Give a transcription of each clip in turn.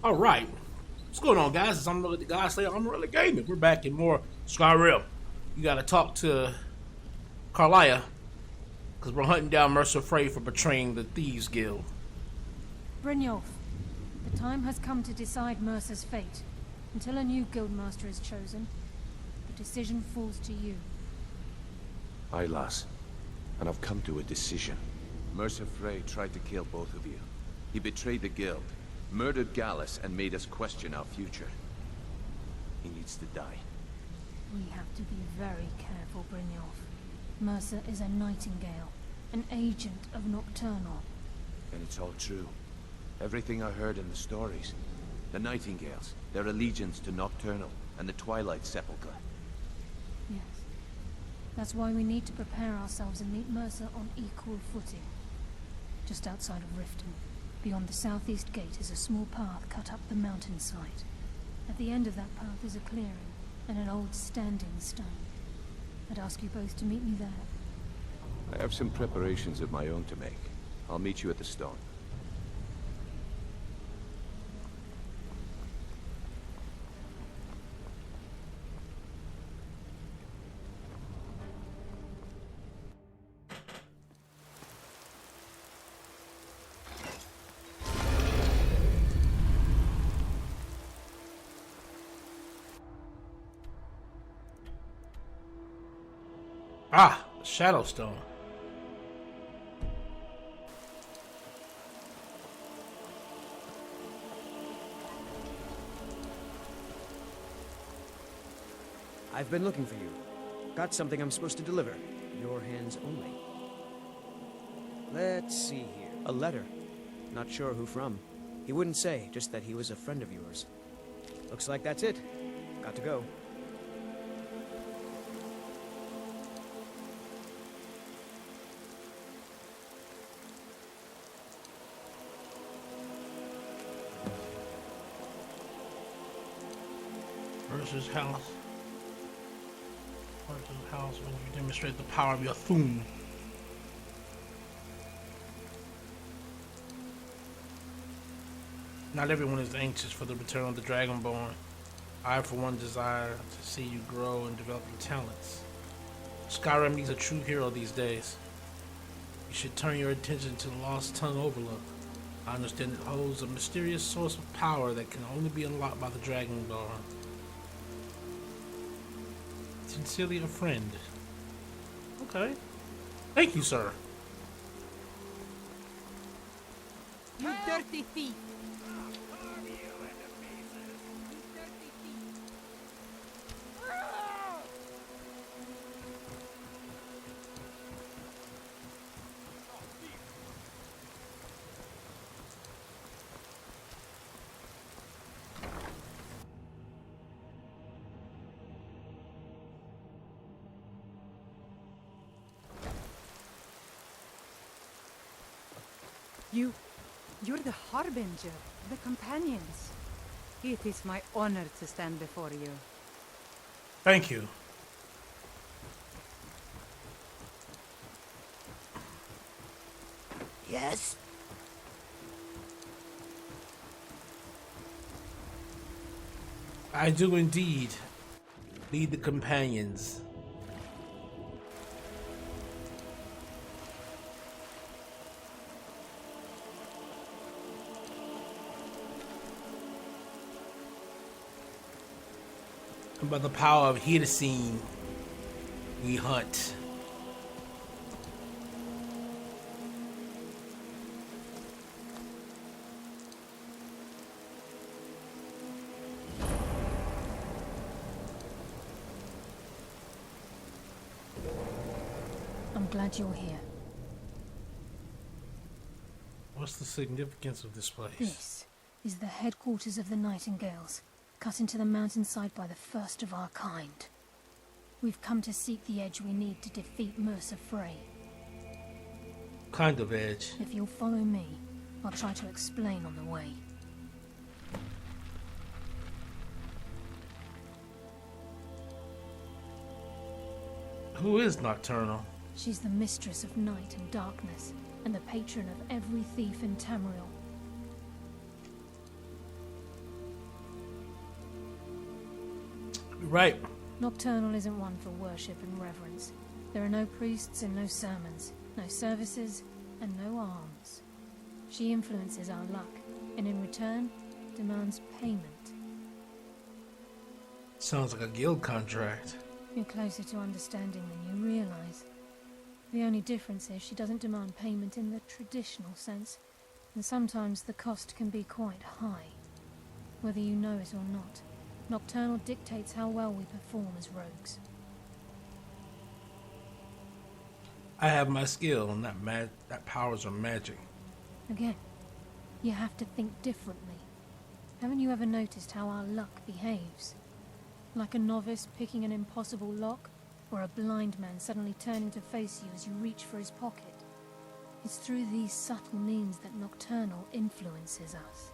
All right, what's going on, guys? It's Amon-Rellik, the guy say Amon-Rellik Gaming. We're back in more Skyrim. You gotta talk to Carlia because we're hunting down Mercer for betraying the Thieves Guild. Brynjolf, the time has come to decide Mercer's fate. Until a new guildmaster is chosen, the decision falls to you. Aye, lass. And I've come to a decision. Mercer Frey tried to kill both of you. He betrayed the guild, murdered Gallus, and made us question our future. He needs to die. We have to be very careful, Brynjolf. Mercer is a Nightingale, an agent of Nocturnal. And it's all true. Everything I heard in the stories. The Nightingales, their allegiance to Nocturnal, and the Twilight Sepulchre. Yes. That's why we need to prepare ourselves and meet Mercer on equal footing. Just outside of Riften, beyond the southeast gate, is a small path cut up the mountainside. At the end of that path is a clearing, and an old standing stone. I'd ask you both to meet me there. I have some preparations of my own to make. I'll meet you at the stone. Ah, Shadowstone. I've been looking for you. Got something I'm supposed to deliver. Your hands only. Let's see here. A letter. Not sure who from. He wouldn't say, just that he was a friend of yours. Looks like that's it. Got to go. Mercer's house. Mercer's house when you demonstrate the power of your thune. Not everyone is anxious for the return of the Dragonborn. I, for one, desire to see you grow and develop your talents. Skyrim needs a true hero these days. You should turn your attention to the Lost Tongue Overlook. I understand it holds a mysterious source of power that can only be unlocked by the Dragonborn. Sincerely, a friend. Okay. Thank you, sir. You dirty thief! You're the Harbinger, the companions. It is my honor to stand before you. Thank you. Yes? I do indeed lead the companions. And by the power of Hedesine, we hunt. I'm glad you're here. What's the significance of this place? This is the headquarters of the Nightingales, cut into the mountainside by the first of our kind. We've come to seek the edge we need to defeat Mercer Frey. Kind of edge. If you'll follow me, I'll try to explain on the way. Who is Nocturnal? She's the mistress of night and darkness, and the patron of every thief in Tamriel. Right. Nocturnal isn't one for worship and reverence. There are no priests and no sermons, no services and no alms. She influences our luck, and in return, demands payment. Sounds like a guild contract. You're closer to understanding than you realize. The only difference is she doesn't demand payment in the traditional sense, and sometimes the cost can be quite high. Whether you know it or not, Nocturnal dictates how well we perform as rogues. I have my skill, and that powers are magic. Again, you have to think differently. Haven't you ever noticed how our luck behaves? Like a novice picking an impossible lock, or a blind man suddenly turning to face you as you reach for his pocket. It's through these subtle means that Nocturnal influences us.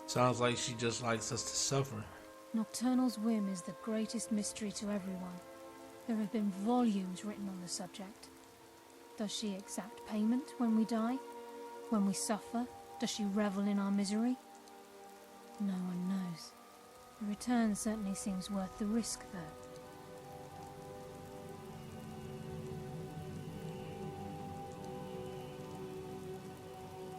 Sounds like she just likes us to suffer. Nocturnal's whim is the greatest mystery to everyone. There have been volumes written on the subject. Does she exact payment when we die? When we suffer, does she revel in our misery? No one knows. The return certainly seems worth the risk, though.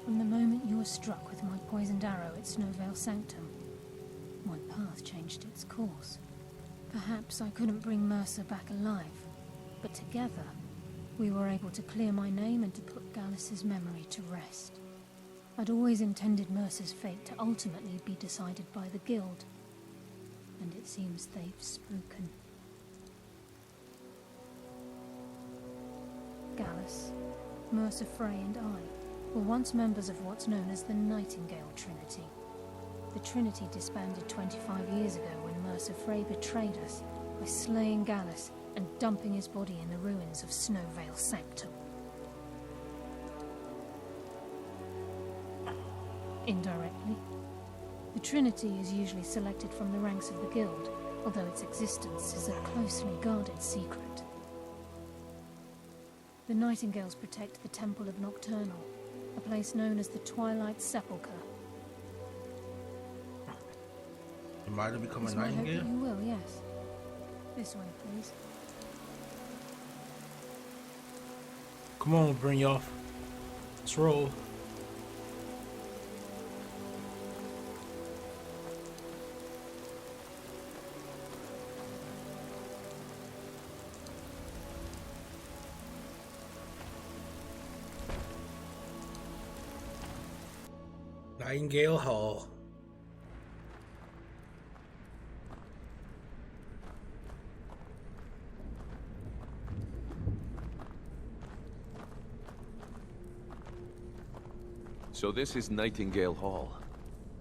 From the moment you were struck with my poisoned arrow at Snowvale Sanctum, my path changed its course. Perhaps I couldn't bring Mercer back alive, but together we were able to clear my name and to put Gallus's memory to rest. I'd always intended Mercer's fate to ultimately be decided by the Guild, and it seems they've spoken. Gallus, Mercer Frey and I were once members of what's known as the Nightingale Trinity. The Trinity disbanded 25 years ago when Mercer Frey betrayed us by slaying Gallus and dumping his body in the ruins of Snowvale Sanctum. Indirectly, the Trinity is usually selected from the ranks of the Guild, although its existence is a closely guarded secret. The Nightingales protect the Temple of Nocturnal, a place known as the Twilight Sepulchre. You might have become a So I hope that nightingale? you will, yes. This way, please. Come on, Brynjolf. Let's roll. Nightingale Hall. So this is Nightingale Hall.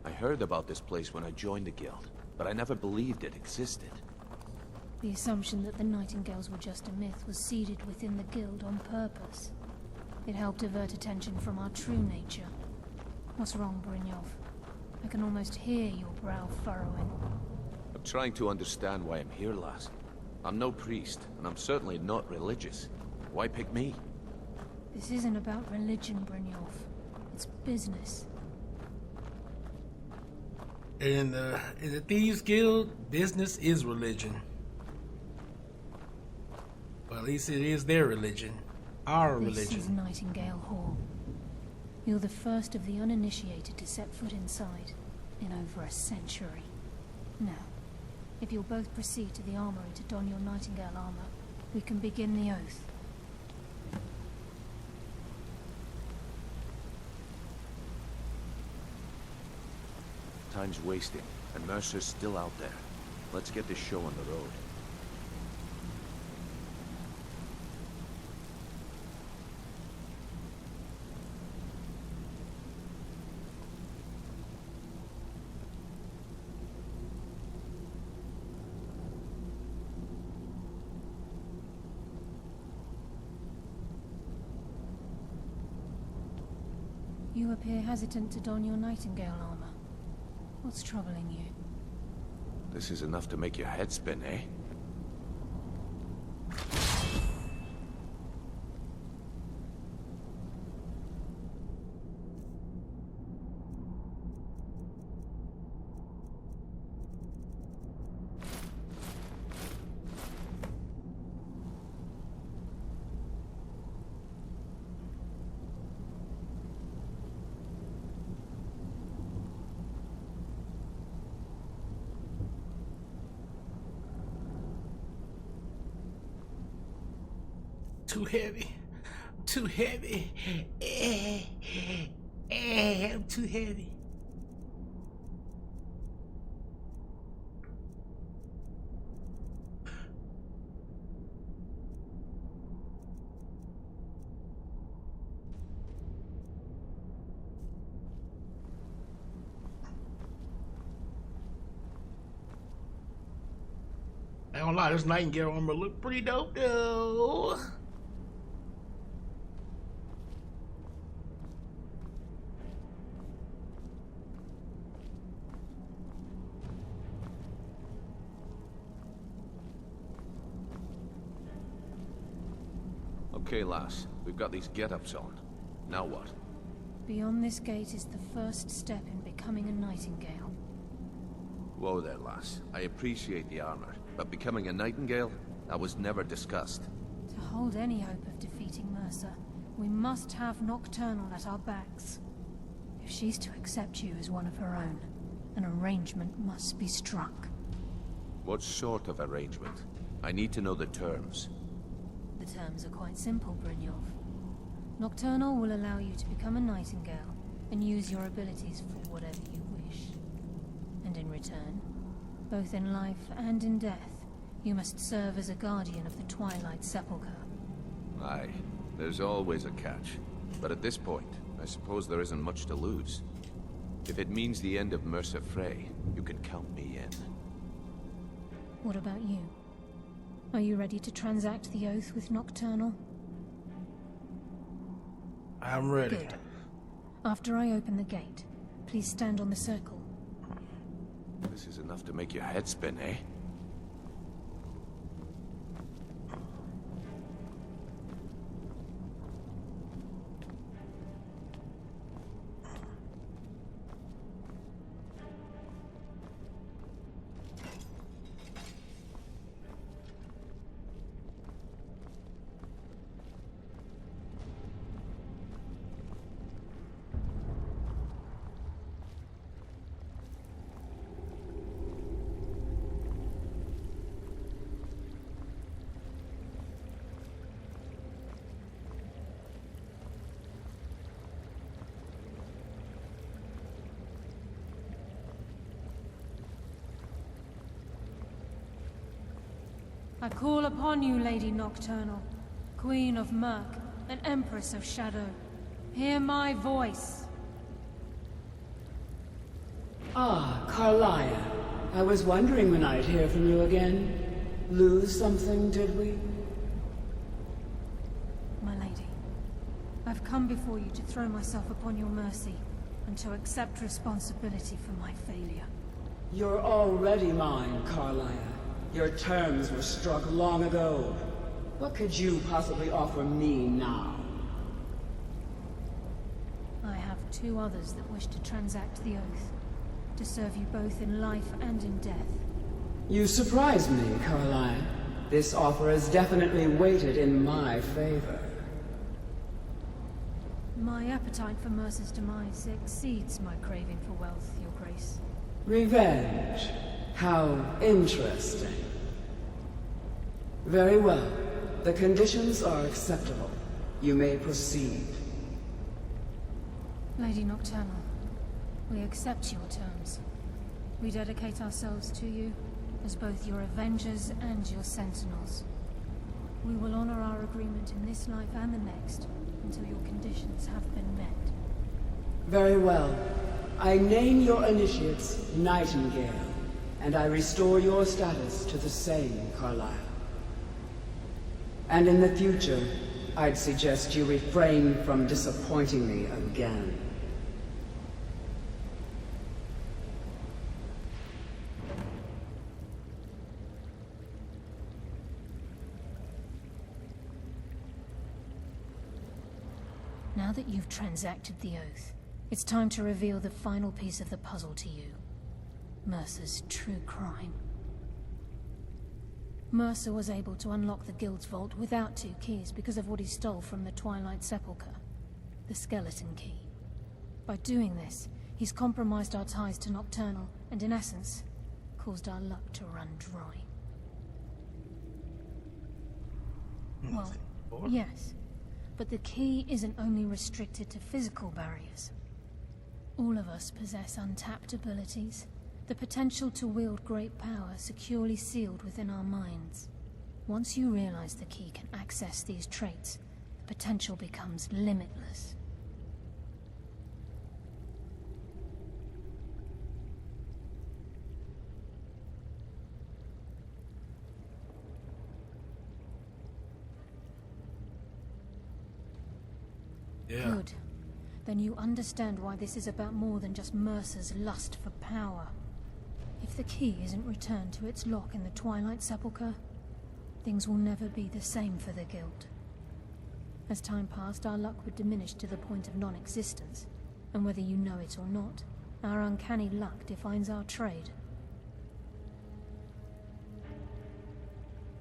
I heard about this place when I joined the guild, but I never believed it existed. The assumption that the Nightingales were just a myth was seeded within the Guild on purpose. It helped divert attention from our true nature. What's wrong, Brynjolf? I can almost hear your brow furrowing. I'm trying to understand why I'm here, lass. I'm no priest, and I'm certainly not religious. Why pick me? This isn't about religion, Brynjolf. It's business. In the Thieves Guild, business is religion. Well, at least it is their religion. Our This religion. is Nightingale Hall. You're the first of the uninitiated to set foot inside in over a century. Now, if you'll both proceed to the armory to don your Nightingale armor, we can begin the oath. Time's wasting, and Mercer's still out there. Let's get this show on the road. You appear hesitant to don your Nightingale armor. What's troubling you? This is enough to make your head spin, eh? Too heavy. Too heavy. I'm too heavy. I don't lie, this Nightingale armor look pretty dope though. Okay, lass. We've got these get-ups on. Now what? Beyond this gate is the first step in becoming a Nightingale. Whoa there, lass. I appreciate the armor, but becoming a Nightingale? That was never discussed. To hold any hope of defeating Mercer, we must have Nocturnal at our backs. If she's to accept you as one of her own, an arrangement must be struck. What sort of arrangement? I need to know the terms. The terms are quite simple, Brynjolf. Nocturnal will allow you to become a Nightingale and use your abilities for whatever you wish. And in return, both in life and in death, you must serve as a guardian of the Twilight Sepulchre. Aye, there's always a catch. But at this point, I suppose there isn't much to lose. If it means the end of Mercer Frey, you can count me in. What about you? Are you ready to transact the oath with Nocturnal? I'm ready. Good. After I open the gate, please stand on the circle. This is enough to make your head spin, eh? I call upon you, Lady Nocturnal, Queen of Murk, and Empress of Shadow. Hear my voice. Ah, Carlia. I was wondering when I'd hear from you again. Lose something, did we? My lady, I've come before you to throw myself upon your mercy, and to accept responsibility for my failure. You're already mine, Carlia. Your terms were struck long ago. What could you possibly offer me now? I have two others that wish to transact the oath, to serve you both in life and in death. You surprise me, Carlia. This offer is definitely weighted in my favor. My appetite for Mercer's demise exceeds my craving for wealth, Your Grace. Revenge. How interesting. Very well. The conditions are acceptable. You may proceed. Lady Nocturnal, we accept your terms. We dedicate ourselves to you as both your avengers and your sentinels. We will honor our agreement in this life and the next until your conditions have been met. Very well. I name your initiates Nightingale, and I restore your status to the same, Carlisle. And in the future, I'd suggest you refrain from disappointing me again. Now that you've transacted the oath, it's time to reveal the final piece of the puzzle to you. Mercer's true crime. Mercer was able to unlock the Guild's vault without 2 keys because of what he stole from the Twilight Sepulchre, the skeleton key. By doing this, he's compromised our ties to Nocturnal, and in essence, caused our luck to run dry. Well, Or? Yes, but the key isn't only restricted to physical barriers. All of us possess untapped abilities, the potential to wield great power securely sealed within our minds. Once you realize the key can access these traits, the potential becomes limitless. Yeah. Good. Then you understand why this is about more than just Mercer's lust for power. If the key isn't returned to its lock in the Twilight Sepulchre, things will never be the same for the Guild. As time passed, our luck would diminish to the point of non-existence, and whether you know it or not, our uncanny luck defines our trade.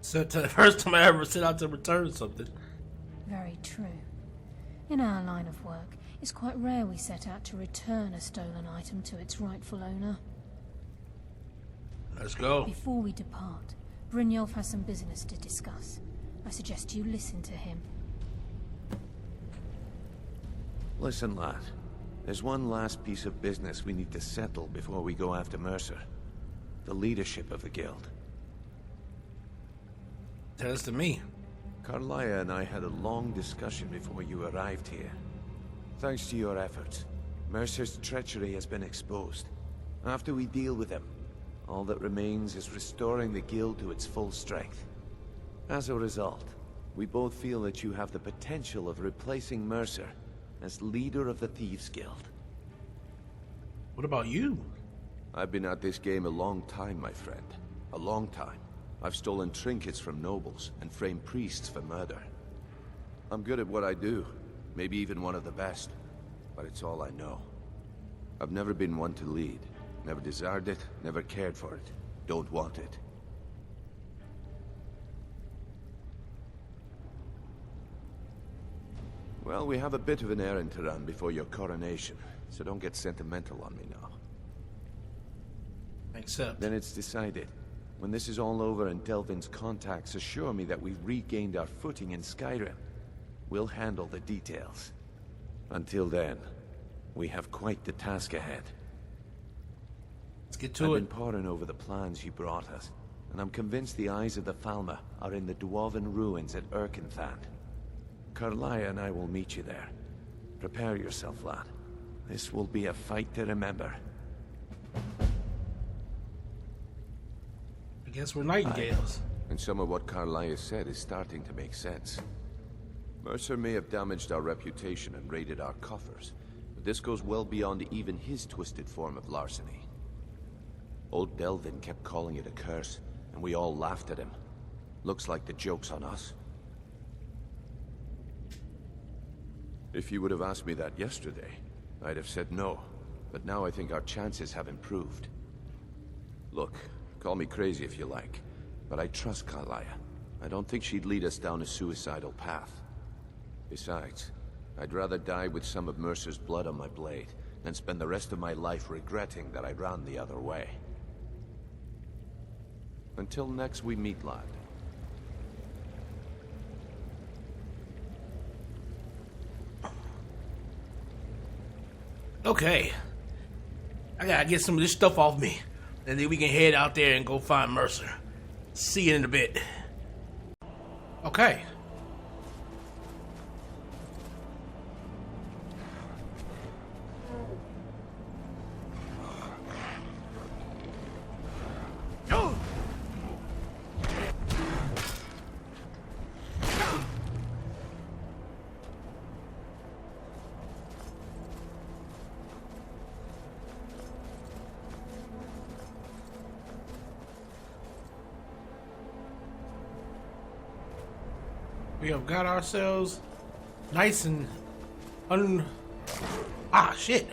So the first time I ever set out to return something. Very true. In our line of work, it's quite rare we set out to return a stolen item to its rightful owner. Let's go. Before we depart, Brynjolf has some business to discuss. I suggest you listen to him. Listen, lad. There's one last piece of business we need to settle before we go after Mercer. The leadership of the Guild. Tell us to me. Carlia and I had a long discussion before you arrived here. Thanks to your efforts, Mercer's treachery has been exposed. After we deal with him, all that remains is restoring the Guild to its full strength. As a result, we both feel that you have the potential of replacing Mercer as leader of the Thieves' Guild. What about you? I've been at this game a long time, my friend. A long time. I've stolen trinkets from nobles and framed priests for murder. I'm good at what I do, maybe even one of the best, but it's all I know. I've never been one to lead, never desired it, never cared for it, don't want it. Well, we have a bit of an errand to run before your coronation, so don't get sentimental on me now. Accept. Then it's decided. When this is all over and Delvin's contacts assure me that we've regained our footing in Skyrim, we'll handle the details. Until then, we have quite the task ahead. Let's get I've to been it. poring over the plans you brought us, and I'm convinced the eyes of the Falmer are in the Dwarven ruins at Erkenthand. Carlia and I will meet you there. Prepare yourself, lad. This will be a fight to remember. I guess we're Nightingales. And some of what Carlia said is starting to make sense. Mercer may have damaged our reputation and raided our coffers, but this goes well beyond even his twisted form of larceny. Old Delvin kept calling it a curse, and we all laughed at him. Looks like the joke's on us. If you would have asked me that yesterday, I'd have said no, but now I think our chances have improved. Look, call me crazy if you like, but I trust Carlia. I don't think she'd lead us down a suicidal path. Besides, I'd rather die with some of Mercer's blood on my blade than spend the rest of my life regretting that I ran the other way. Until next we meet, lad. Okay. I gotta get some of this stuff off me. And then we can head out there and go find Mercer. See you in a bit. Okay. We have got ourselves nice and shit.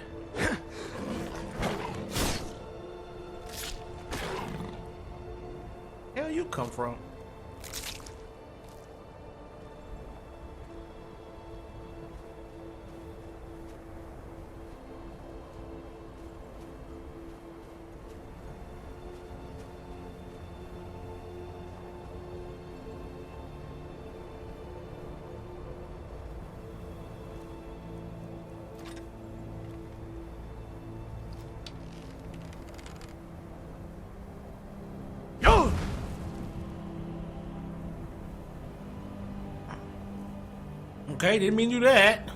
Hell you come from? Okay, didn't mean to do that.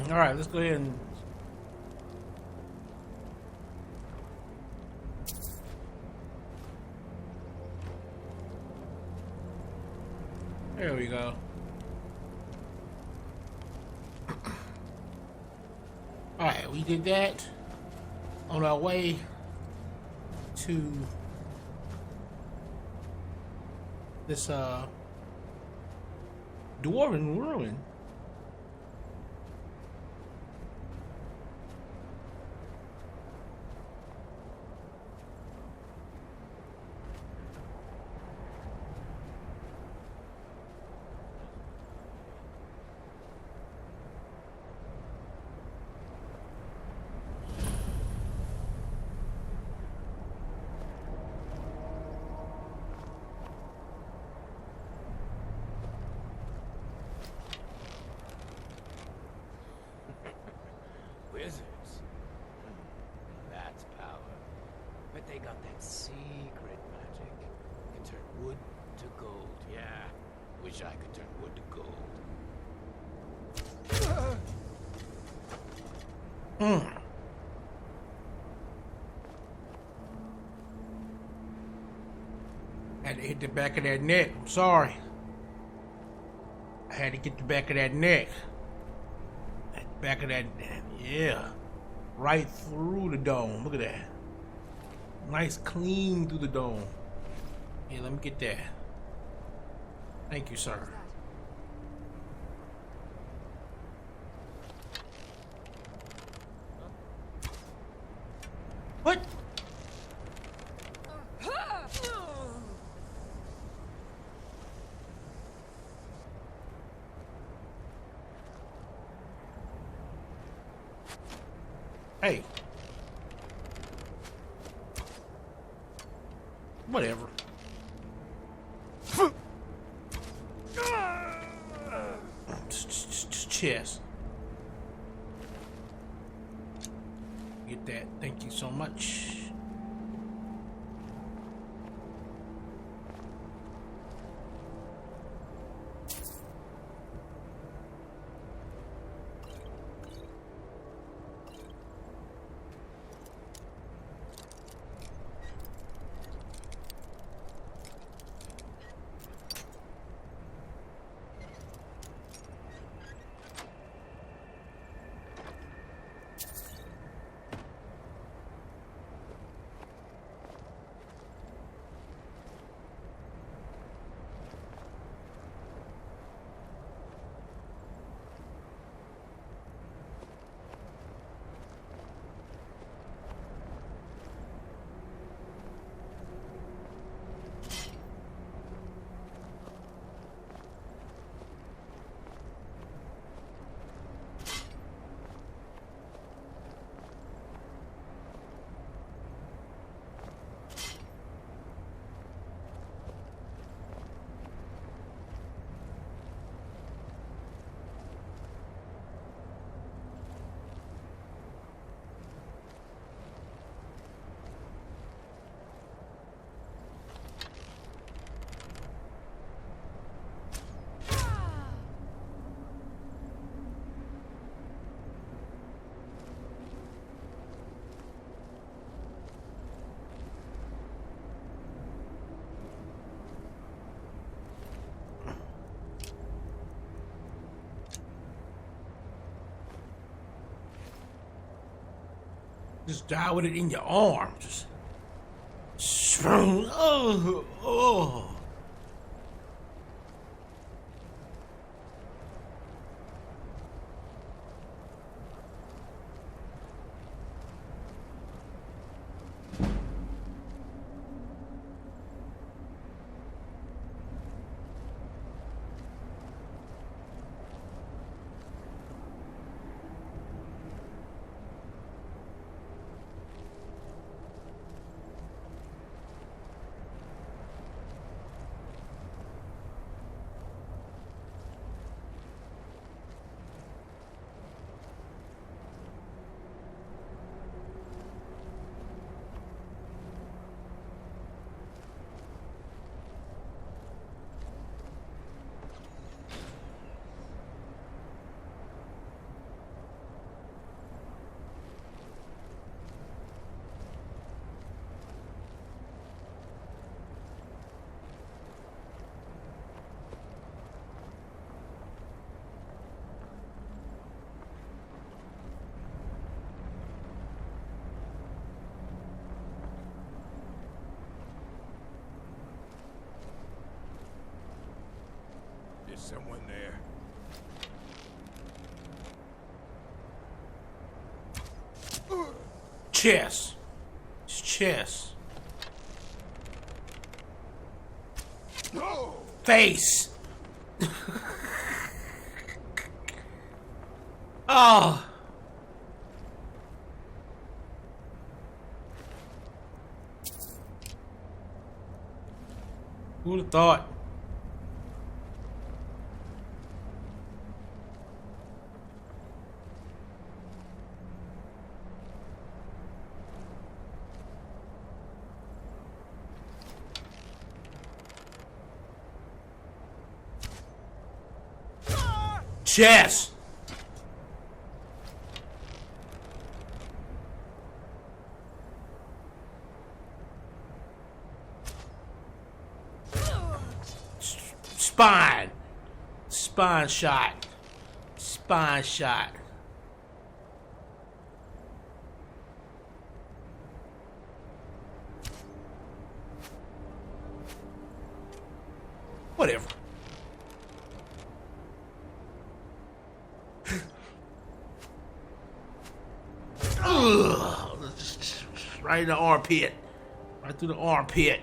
All right, let's go ahead and there we go. All right, we did that. On our way to this dwarven ruin. Wizards. That's power. Bet they got that secret magic. Can turn wood to gold. Yeah. Wish I could turn wood to gold. Had to hit the back of that neck. I'm sorry. I had to get the back of that neck. That back of that, yeah. Right through the dome. Look at that. Nice clean through the dome. Here, let me get that. Thank you, sir. What? Hey. Whatever. Chest. Get that. Thank you so much. Just die with it in your arm. Just strong. Oh. Is someone there? Chess. It's chess. No! Face. Oh. Who would have thought? Chess. Spine. Spine shot. Spine shot. Whatever. Ugh. Right in the armpit. Right through the armpit.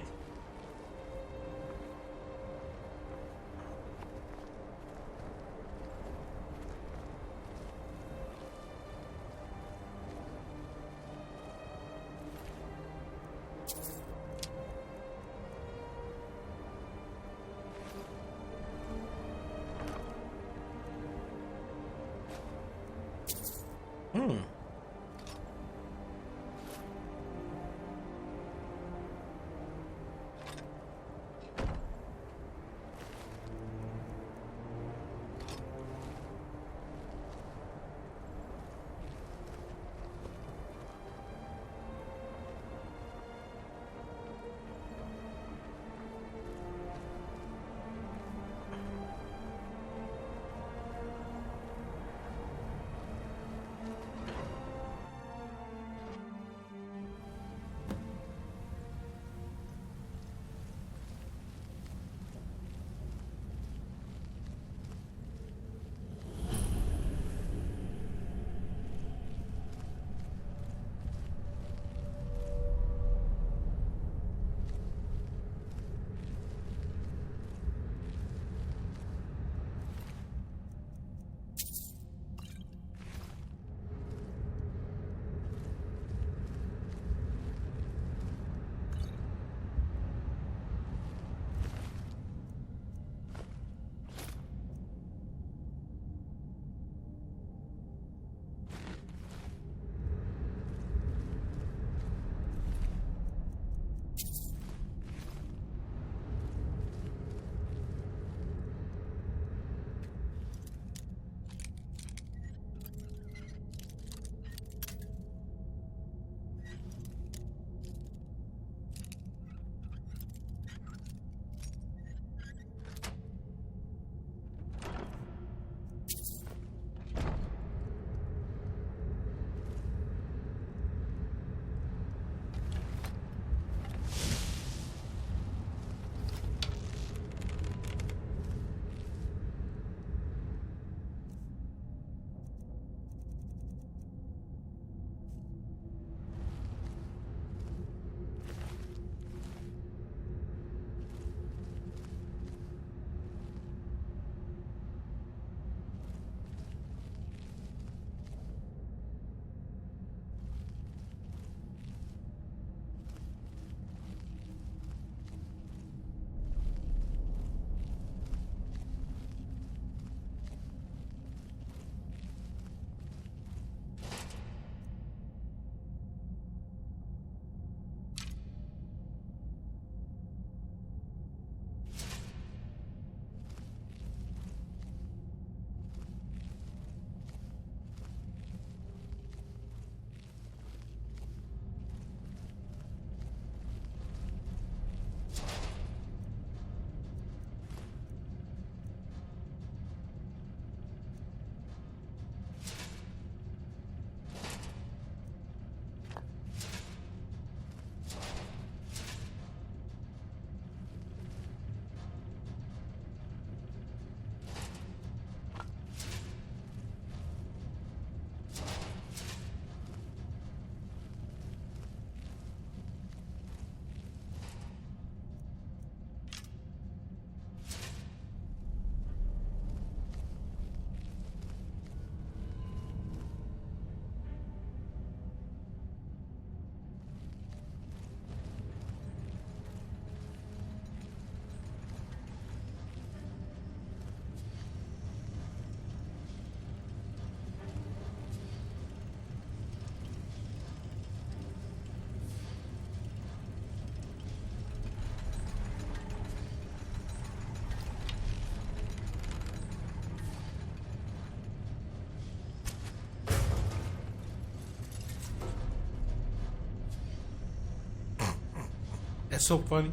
That's so funny.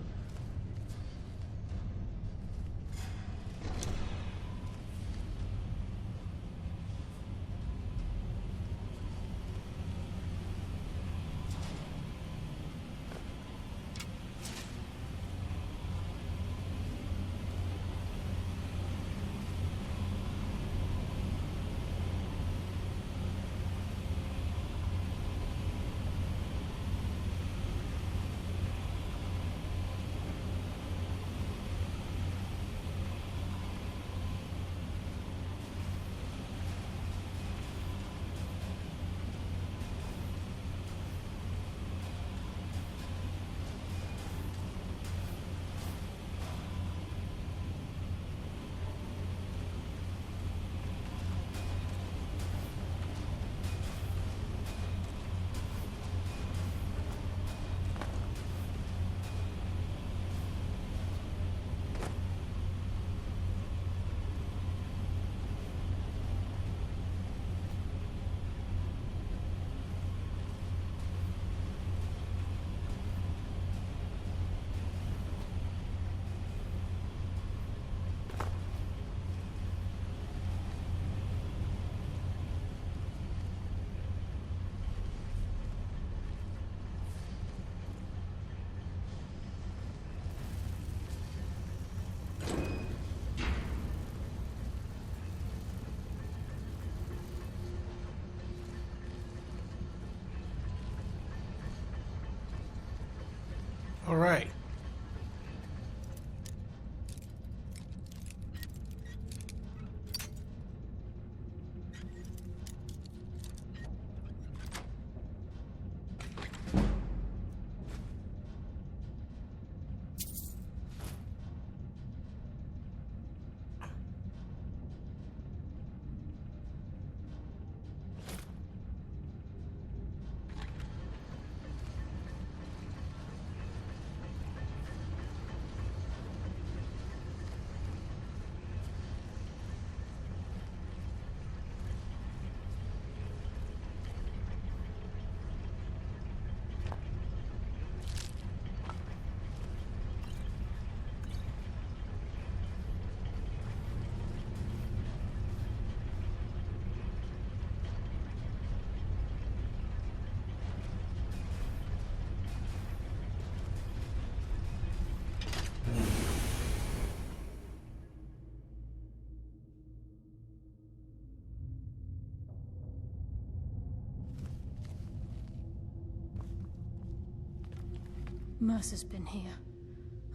All right. Mercer's been here.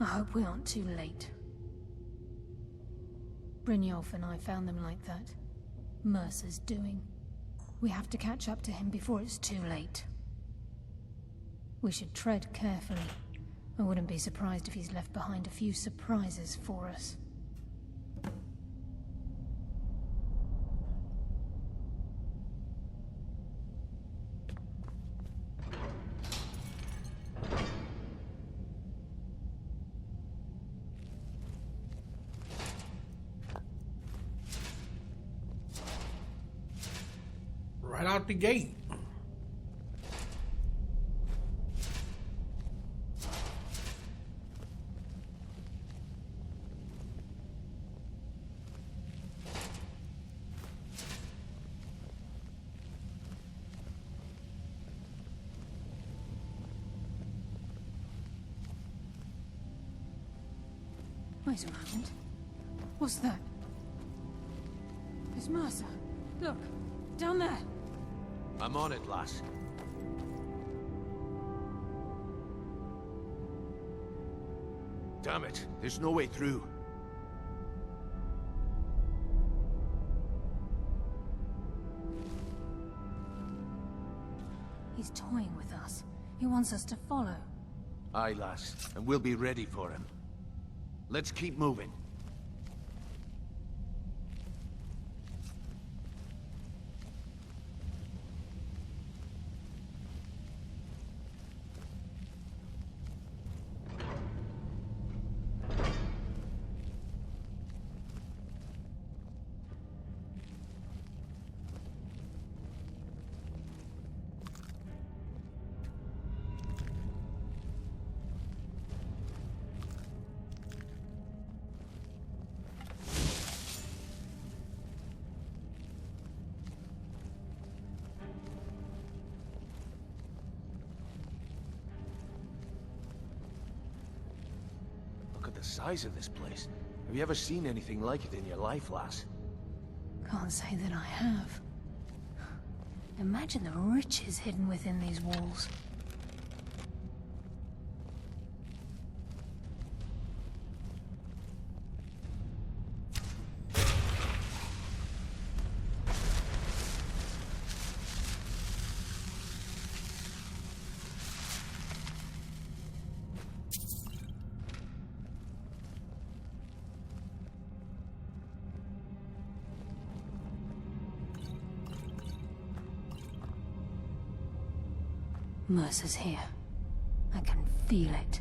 I hope we aren't too late. Brynjolf and I found them like that. Mercer's doing. We have to catch up to him before it's too late. We should tread carefully. I wouldn't be surprised if he's left behind a few surprises for us. Right out the gate. Wait a moment. What's that? It's Mercer. Look, down there. I'm on it, lass. Damn it, there's no way through. He's toying with us. He wants us to follow. Aye, lass, and we'll be ready for him. Let's keep moving. at the size of this place. Have you ever seen anything like it in your life, lass? Can't say that I have. Imagine the riches hidden within these walls. Mercer's here. I can feel it.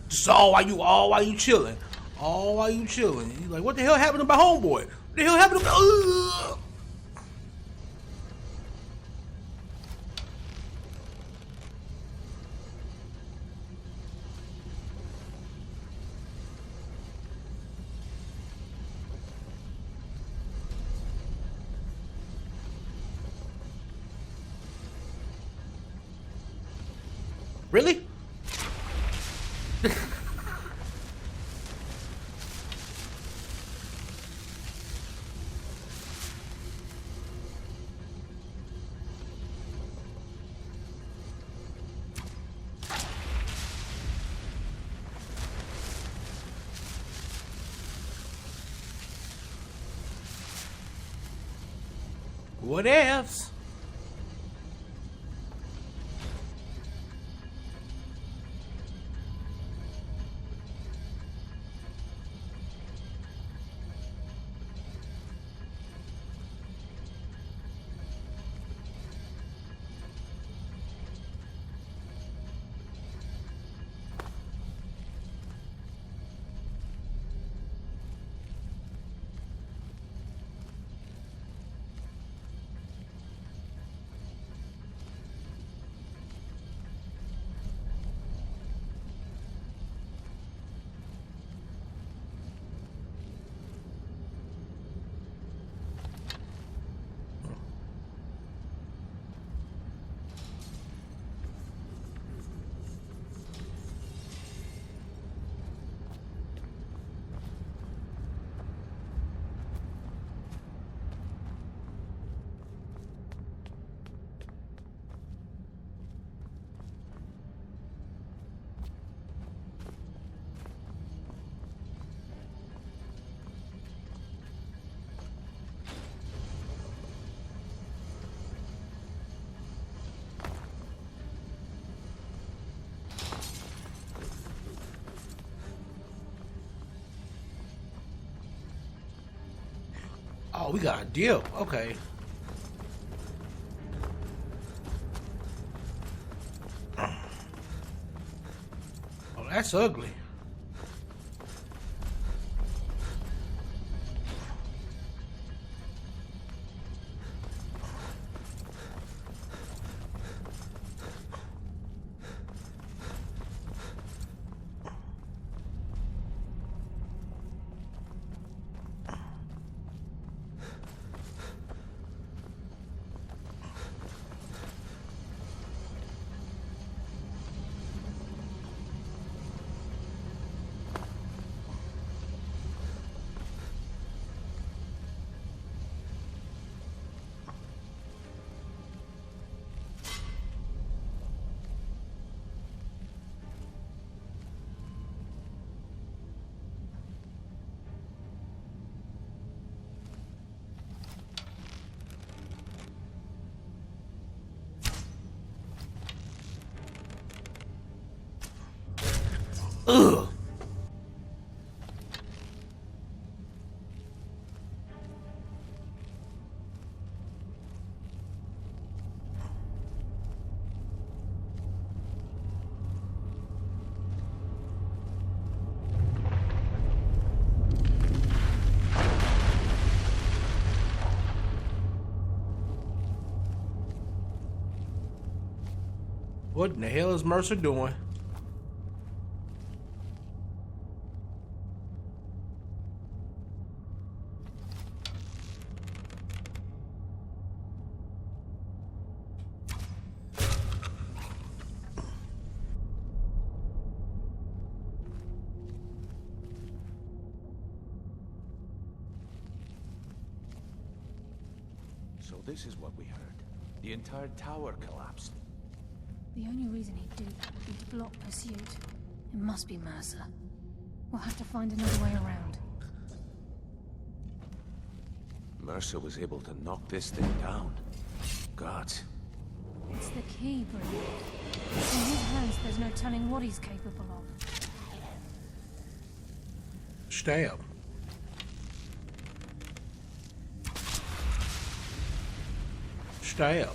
Just all while you chilling. All while you chilling. You like, what the hell happened to my homeboy? What the hell happened to my... Really? What else? Oh, we got a deal. Okay. That's ugly. Ugh. What in the hell is Mercer doing? So this is what we heard. The entire tower collapsed. The only reason he'd do that would be to block pursuit. It must be Mercer. We'll have to find another way around. Mercer was able to knock this thing down. Gods. It's the key, Brilliant. In his hands, there's no telling what he's capable of. Stab. Stab.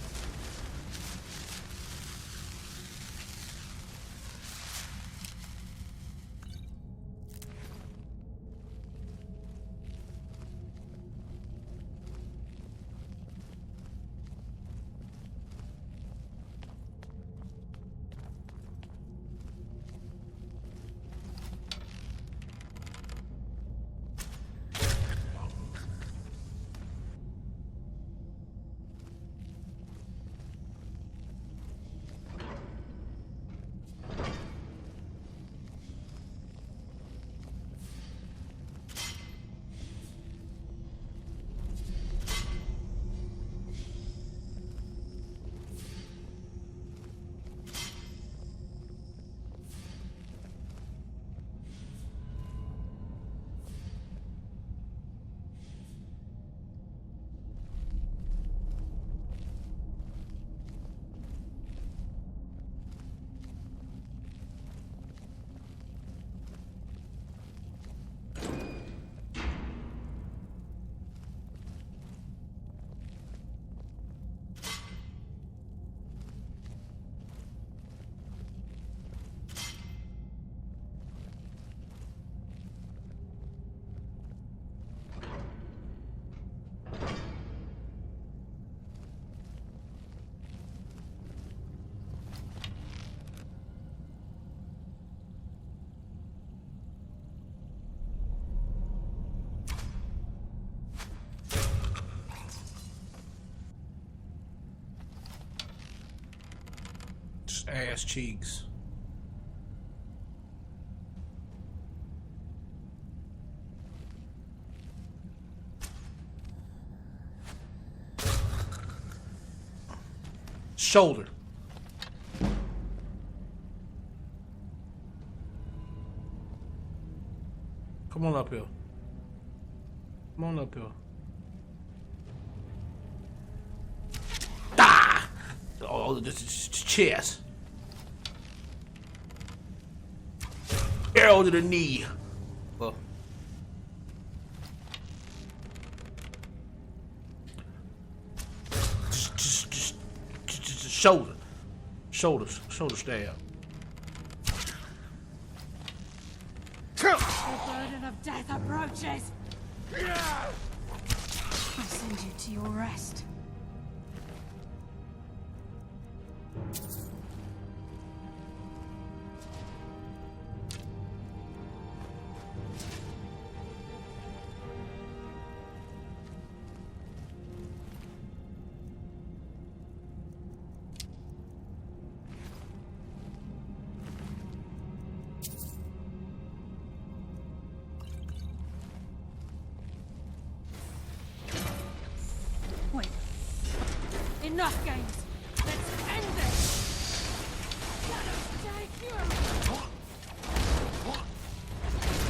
Ass cheeks. Shoulder. Come on up here. Come on up here. Ah! Oh, this is chest. Arrow to the knee. Well. Just shoulder. Shoulder stab. death approaches, I send you to your rest. Wait. Enough games. Let's end this. Let us stay here.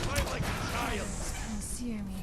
Fight like a child! Consume you.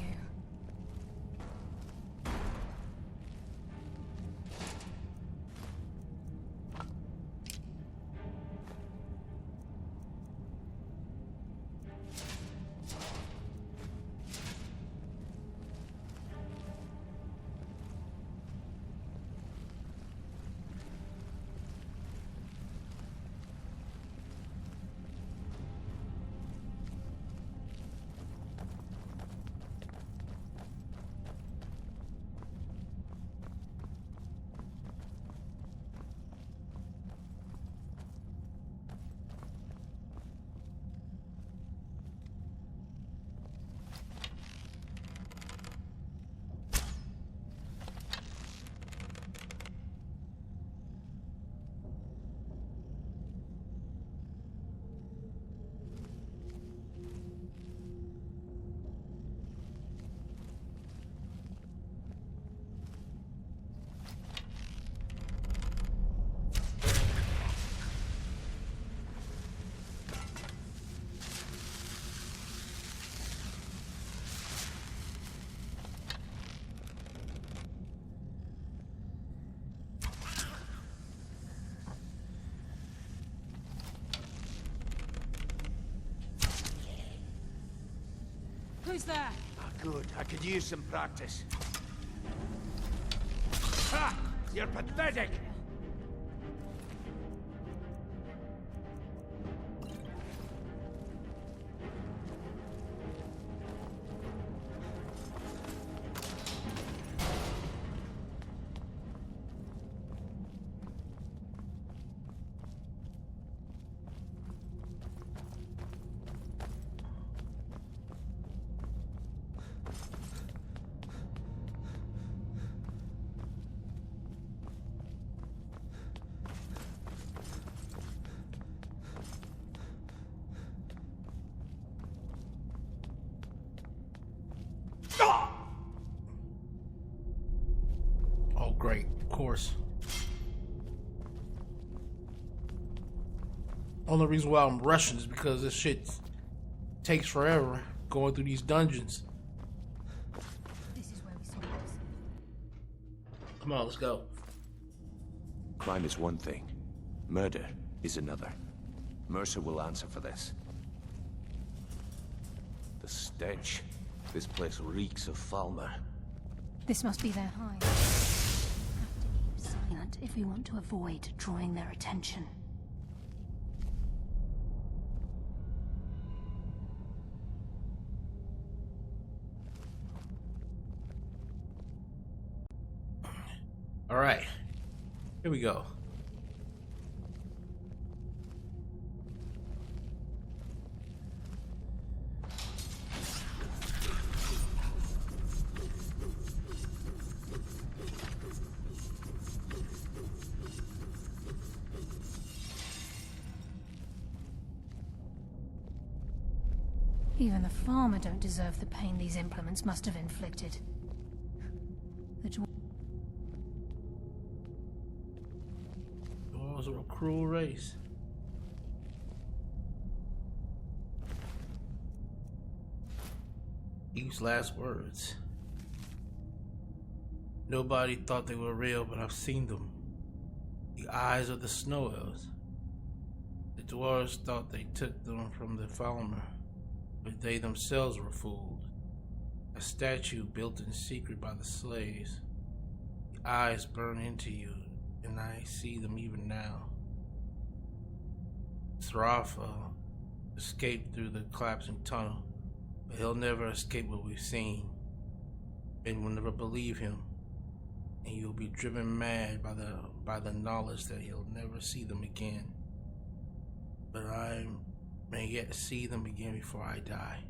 Who's there? Ah, good. I could use some practice. Ha! You're pathetic! Oh, great. Of course. Only reason why I'm rushing is because this shit takes forever going through these dungeons. This is where we saw this. Come on, let's go. Crime is one thing. Murder is another. Mercer will answer for this. The stench. This place reeks of Falmer. This must be their hide. We have to keep silent if we want to avoid drawing their attention. All right, here we go. Even the farmer don't deserve the pain these implements must have inflicted. The Dwarves are a cruel race. Eve's last words. Nobody thought they were real, but I've seen them. The eyes of the snow elves. The dwarves thought they took them from the Falmer, but they themselves were fooled. A statue built in secret by the slaves. The eyes burn into you, and I see them even now. Srafa escaped through the collapsing tunnel, But he'll never escape what we've seen. Men will never believe him, and you'll be driven mad by the knowledge that he'll never see them again. But I may yet see them again before I die.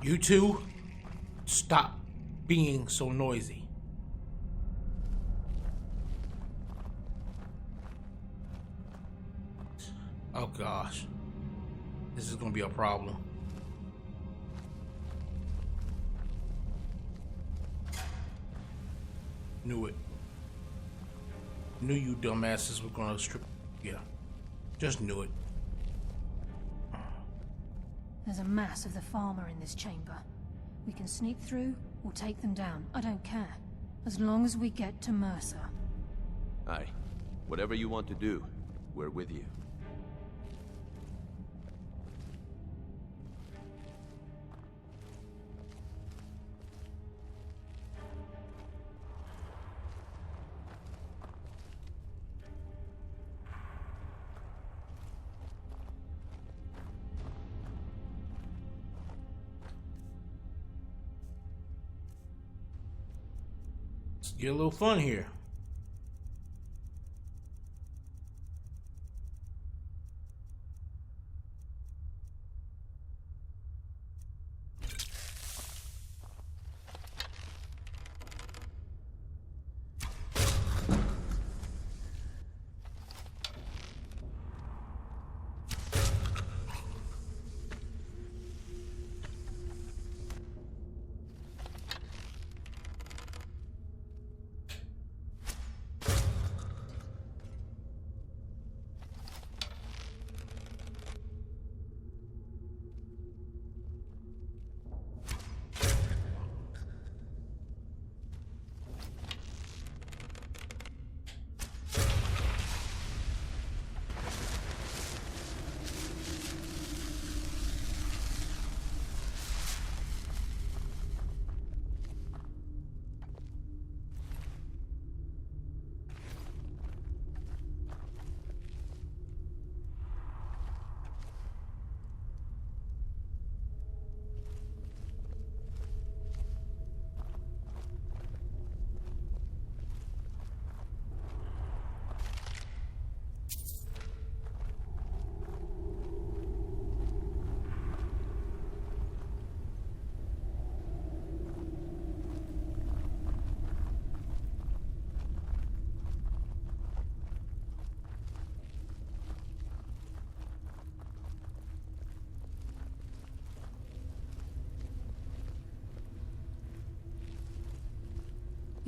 You two, stop being so noisy. Oh gosh, this is gonna be a problem. Knew it. Knew you dumbasses were gonna strip. Yeah, just knew it. There's a mass of the farmer in this chamber. We can sneak through or take them down. I don't care. As long as we get to Mercer. Aye. Whatever you want to do, we're with you. Get a little fun here.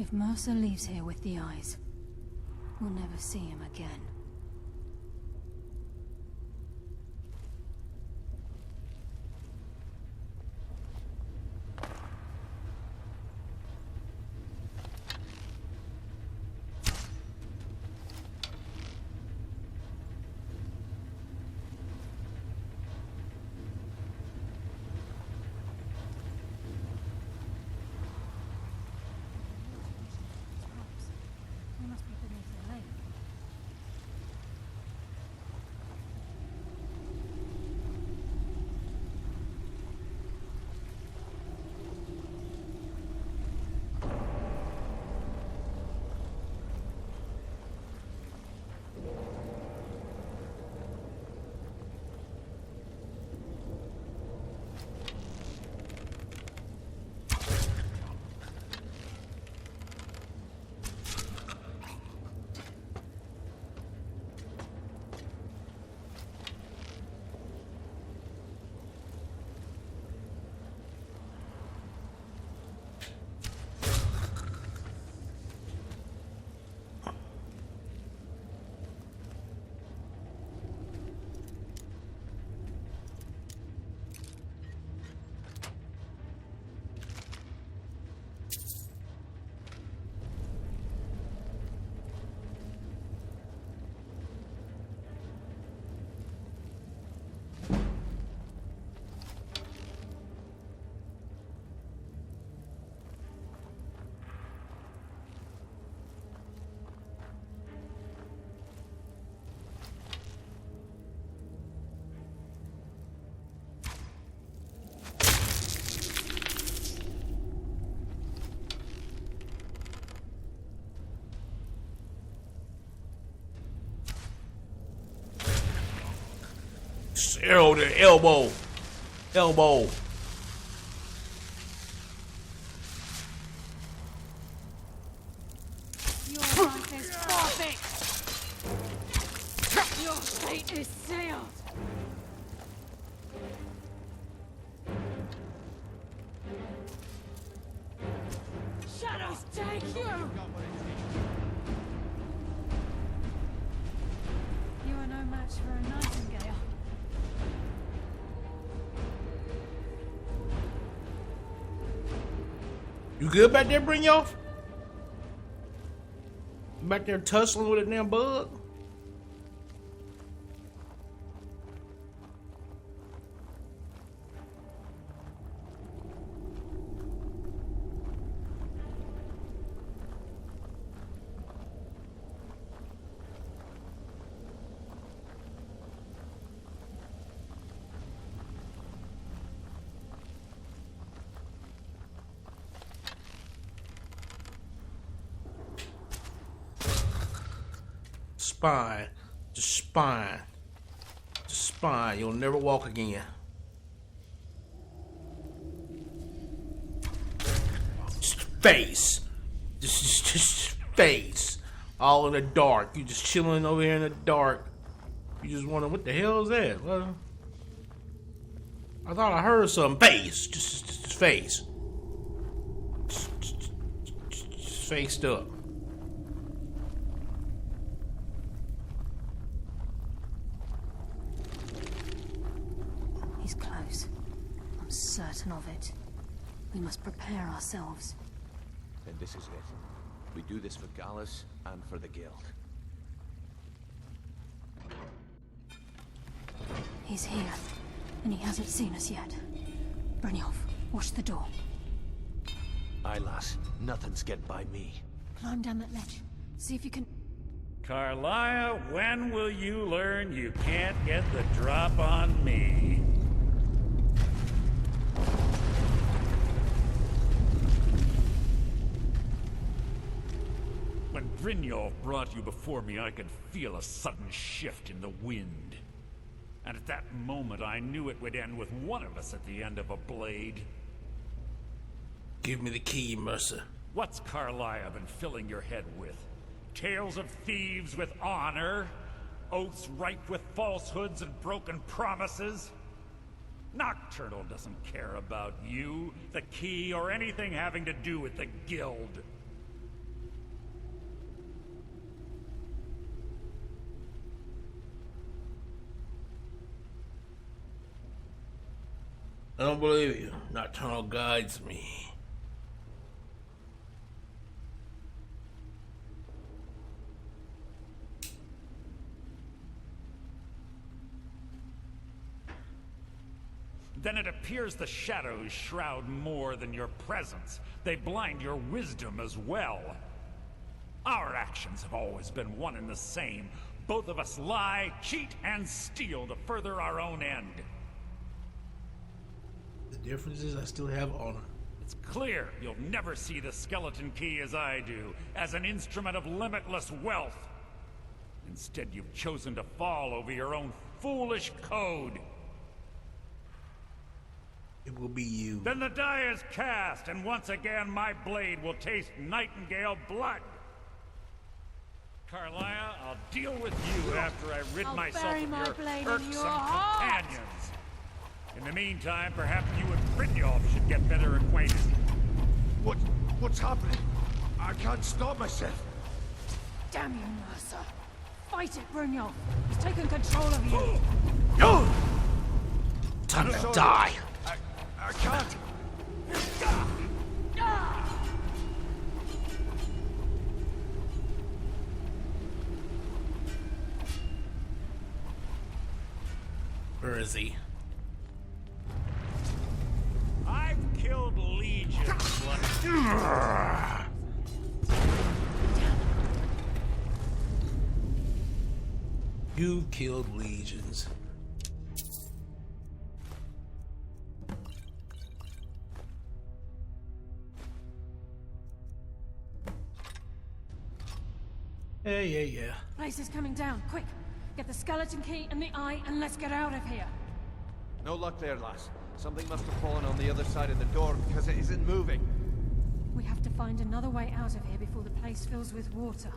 If Mercer leaves here with the eyes, we'll never see him again. Arrow to elbow. Elbow. Your life is forfeit. Your fate is sealed. Shadows take you. You are no match for a Nightingale. You good back there, Brynjolf? You back there tussling with a damn bug? Spine. Just spine. Just spine. You'll never walk again. Just face. Just face. All in the dark. You just chilling over here in the dark. You just wondering, what the hell is that? Well, I thought I heard something. Face. Just face. Just faced up. He's close. I'm certain of it. We must prepare ourselves. Then this is it. We do this for Gallus and for the Guild. He's here, and he hasn't seen us yet. Brynjolf, watch the door. Aye, lass. Nothing's getting by me. Climb down that ledge. See if you can... Carlia, when will you learn you can't get the drop on me? When Brynjolf brought you before me, I could feel a sudden shift in the wind. And at that moment, I knew it would end with one of us at the end of a blade. Give me the key, Mercer. What's Carlia been filling your head with? Tales of thieves with honor? Oaths ripe with falsehoods and broken promises? Nocturnal doesn't care about you, the key, or anything having to do with the Guild. I don't believe you. Nocturnal guides me. Then it appears the shadows shroud more than your presence. They blind your wisdom as well. Our actions have always been one and the same. Both of us lie, cheat, and steal to further our own end. The difference is I still have honor. It's clear you'll never see the skeleton key as I do, as an instrument of limitless wealth. Instead, you've chosen to fall over your own foolish code. It will be you. Then the die is cast, and once again my blade will taste Nightingale blood. Carlia, I'll deal with you after I rid myself of your irksome companions. In the meantime, perhaps you and Brynjolf should get better acquainted. What's happening? I can't stop myself. Damn you, Mercer. Fight it, Brynjolf. He's taken control of you. No! Time to die. I can't. Where is he? I've killed legions, like... You've killed legions. Yeah. Place is coming down. Quick. Get the skeleton key and the eye and let's get out of here. No luck there, lass. Something must have fallen on the other side of the door because it isn't moving. We have to find another way out of here before the place fills with water.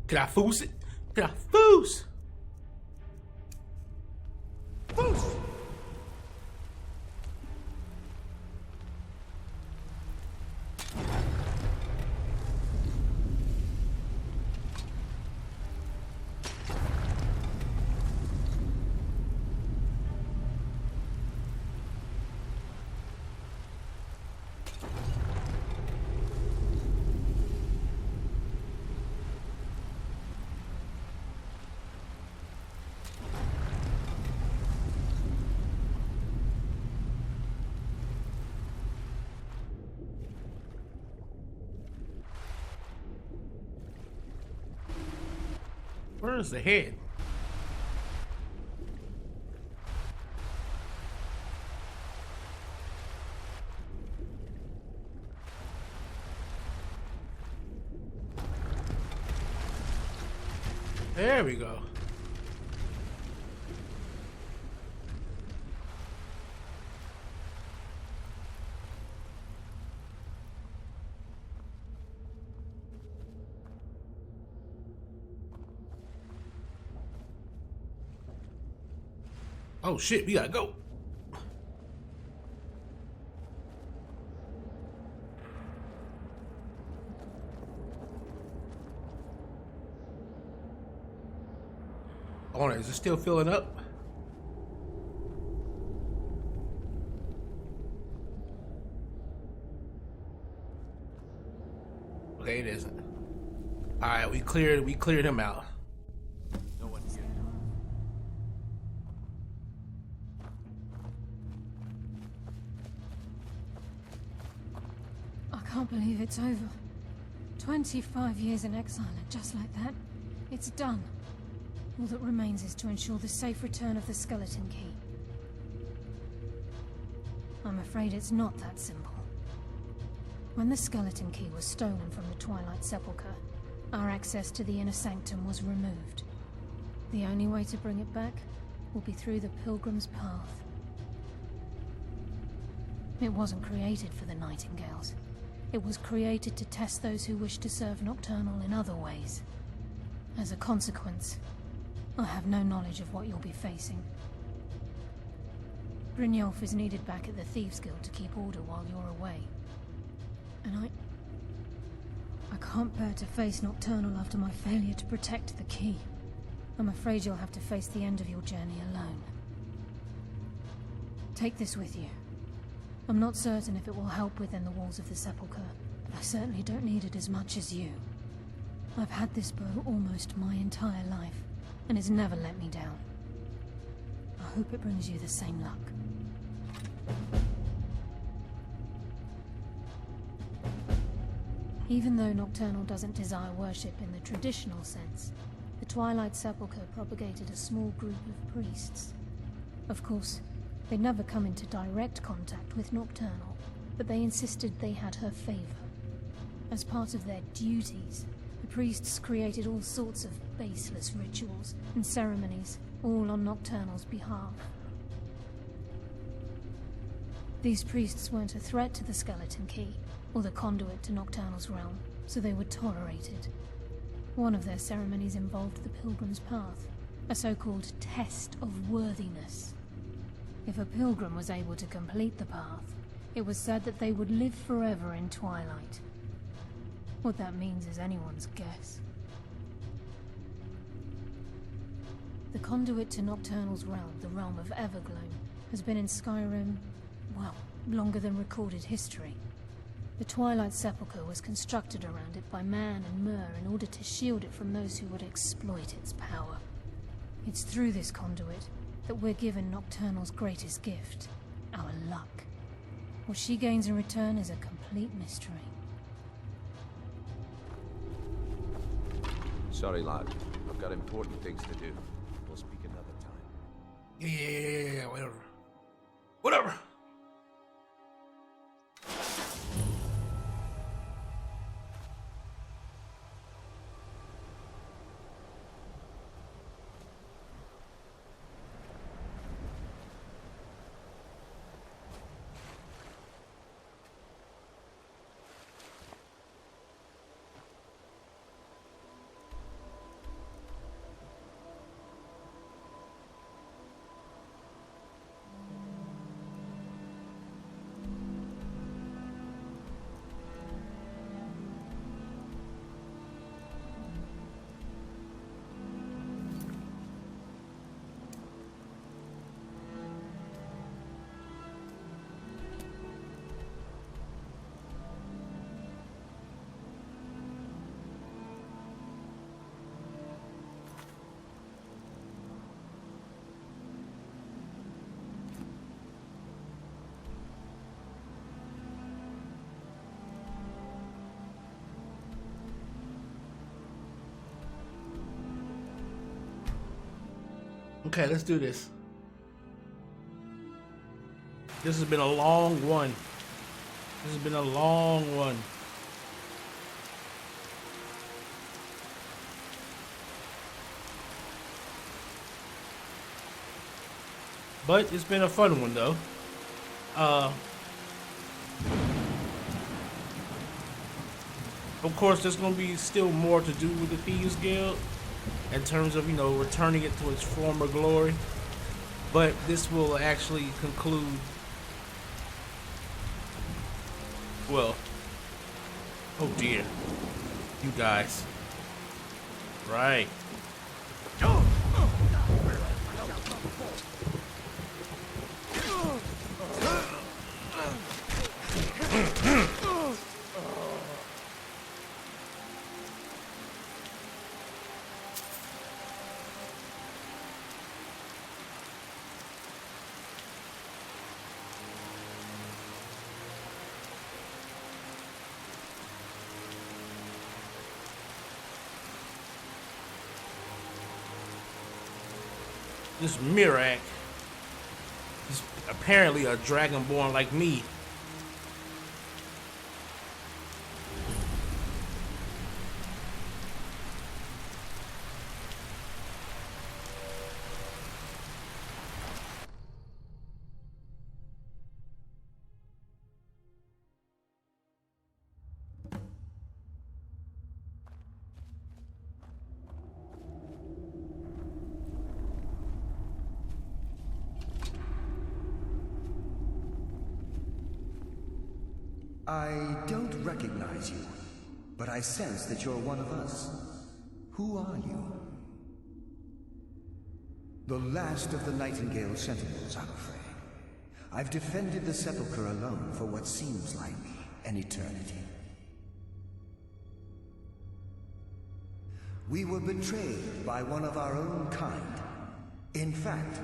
Can I foos it? Can I foos? Foos! Where's the head? There we go. Oh shit, we gotta go. Oh, is it still filling up? Okay, it isn't. Alright, we cleared him out. No one here. I can't believe it's over. 25 years in exile, and just like that, it's done. All that remains is to ensure the safe return of the skeleton key. I'm afraid it's not that simple. When the skeleton key was stolen from the Twilight Sepulchre, our access to the inner sanctum was removed. The only way to bring it back will be through the Pilgrim's path. It wasn't created for the Nightingales. It was created to test those who wish to serve Nocturnal in other ways. As a consequence, I have no knowledge of what you'll be facing. Brynjolf is needed back at the Thieves' Guild to keep order while you're away. And I can't bear to face Nocturnal after my failure to protect the key. I'm afraid you'll have to face the end of your journey alone. Take this with you. I'm not certain if it will help within the walls of the Sepulchre, but I certainly don't need it as much as you. I've had this bow almost my entire life, and it's never let me down. I hope it brings you the same luck. Even though Nocturnal doesn't desire worship in the traditional sense, the Twilight Sepulchre propagated a small group of priests. Of course, they'd never come into direct contact with Nocturnal, but they insisted they had her favor. As part of their duties, the priests created all sorts of baseless rituals and ceremonies, all on Nocturnal's behalf. These priests weren't a threat to the Skeleton Key, or the conduit to Nocturnal's realm, so they were tolerated. One of their ceremonies involved the Pilgrim's Path, a so-called test of worthiness. If a pilgrim was able to complete the path, it was said that they would live forever in Twilight. What that means is anyone's guess. The conduit to Nocturnal's realm, the realm of Everglow, has been in Skyrim, well, longer than recorded history. The Twilight Sepulchre was constructed around it by Man and Mer in order to shield it from those who would exploit its power. It's through this conduit that we're given Nocturnal's greatest gift, our luck. What she gains in return is a complete mystery. Sorry, lad. I've got important things to do. We'll speak another time. Yeah, whatever. Whatever. Okay, let's do this. This has been a long one. This has been a long one. But it's been a fun one though. Of course, there's going to be still more to do with the Thieves Guild in terms of, you know, returning it to its former glory. But this will actually conclude, well, oh dear, you guys. Right. This Mirak is apparently a dragonborn like me. I don't recognize you, but I sense that you're one of us. Who are you? The last of the Nightingale Sentinels, I'm afraid. I've defended the Sepulchre alone for what seems like an eternity. We were betrayed by one of our own kind. In fact,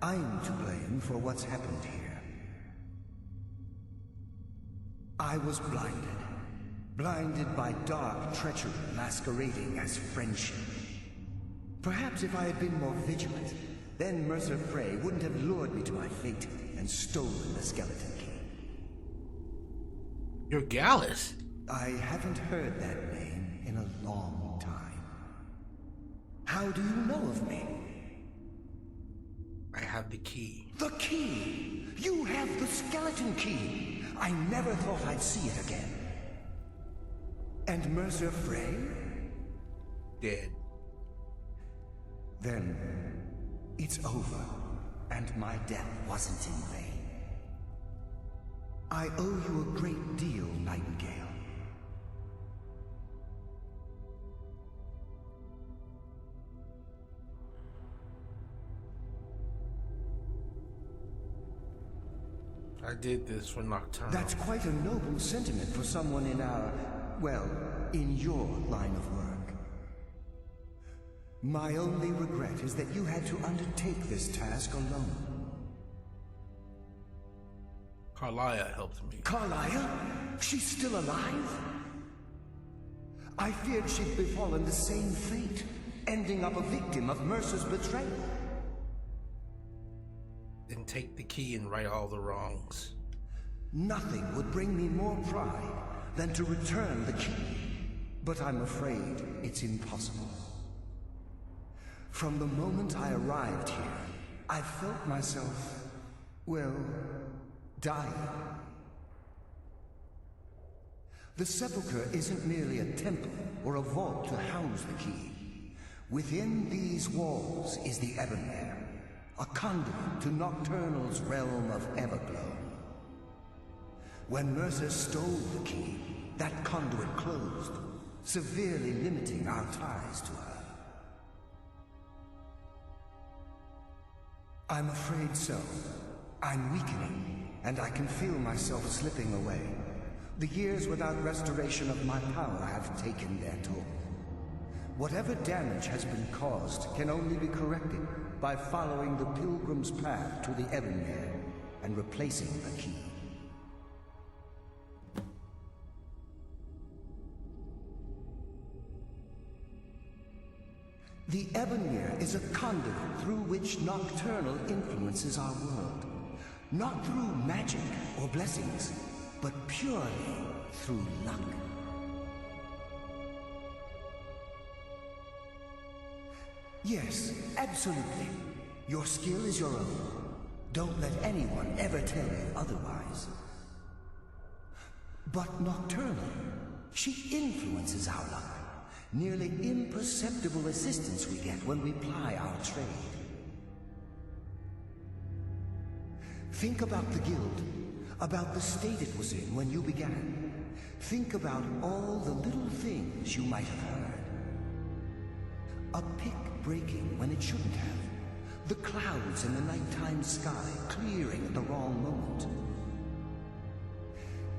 I'm to blame for what's happened here. I was blinded by dark treachery masquerading as friendship. Perhaps if I had been more vigilant, then Mercer Frey wouldn't have lured me to my fate and stolen the skeleton key. You're Gallus. I haven't heard that name in a long time. How do you know of me? I have the key. The key! You have the skeleton key! I never thought I'd see it again. And Mercer Frey? Dead. Then it's over, and my death wasn't in vain. I owe you a great deal, Nightingale. I did this for Nocturnal. That's quite a noble sentiment for someone in our, well, in your line of work. My only regret is that you had to undertake this task alone. Carlia helped me. Carlia? She's still alive? I feared she'd befallen the same fate, ending up a victim of Mercer's betrayal. Then take the key and right all the wrongs. Nothing would bring me more pride than to return the key, but I'm afraid it's impossible. From the moment I arrived here, I felt myself, well, dying. The sepulchre isn't merely a temple or a vault to house the key. Within these walls is the Ebonmere, a conduit to Nocturnal's realm of Everglow. When Mercer stole the key, that conduit closed, severely limiting our ties to her. I'm afraid so. I'm weakening, and I can feel myself slipping away. The years without restoration of my power have taken their toll. Whatever damage has been caused can only be corrected by following the Pilgrim's path to the Ebonmere and replacing the key. The Ebonmere is a conduit through which Nocturnal influences our world. Not through magic or blessings, but purely through luck. Yes, absolutely. Your skill is your own. Don't let anyone ever tell you otherwise. But Nocturnal, she influences our luck. Nearly imperceptible assistance we get when we ply our trade. Think about the guild, about the state it was in when you began. Think about all the little things you might have heard. A pick breaking when it shouldn't have. The clouds in the nighttime sky clearing at the wrong moment.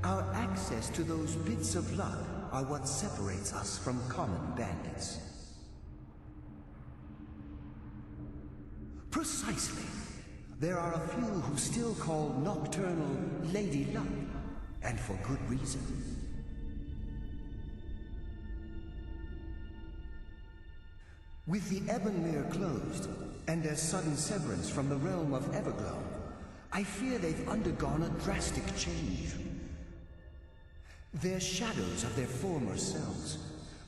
Our access to those bits of luck are what separates us from common bandits. Precisely. There are a few who still call Nocturnal Lady Luck, and for good reason. With the Ebonmere closed, and their sudden severance from the realm of Everglow, I fear they've undergone a drastic change. They're shadows of their former selves.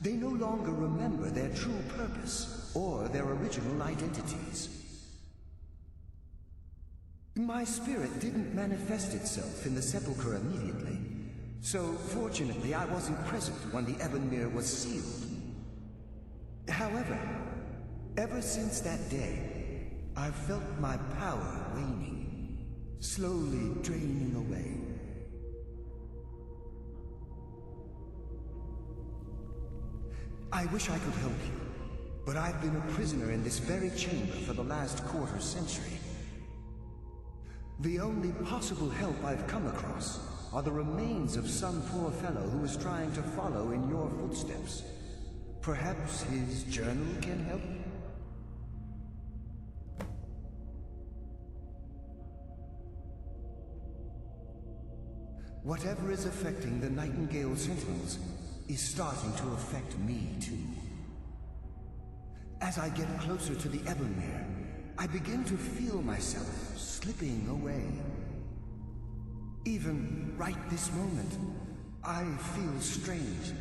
They no longer remember their true purpose or their original identities. My spirit didn't manifest itself in the sepulchre immediately, so fortunately I wasn't present when the Ebonmere was sealed. However, ever since that day, I've felt my power waning, slowly draining away. I wish I could help you, but I've been a prisoner in this very chamber for the last quarter century. The only possible help I've come across are the remains of some poor fellow who is trying to follow in your footsteps. Perhaps his journal can help? Whatever is affecting the Nightingale Sentinels is starting to affect me too. As I get closer to the Ebonmere, I begin to feel myself slipping away. Even right this moment, I feel strange,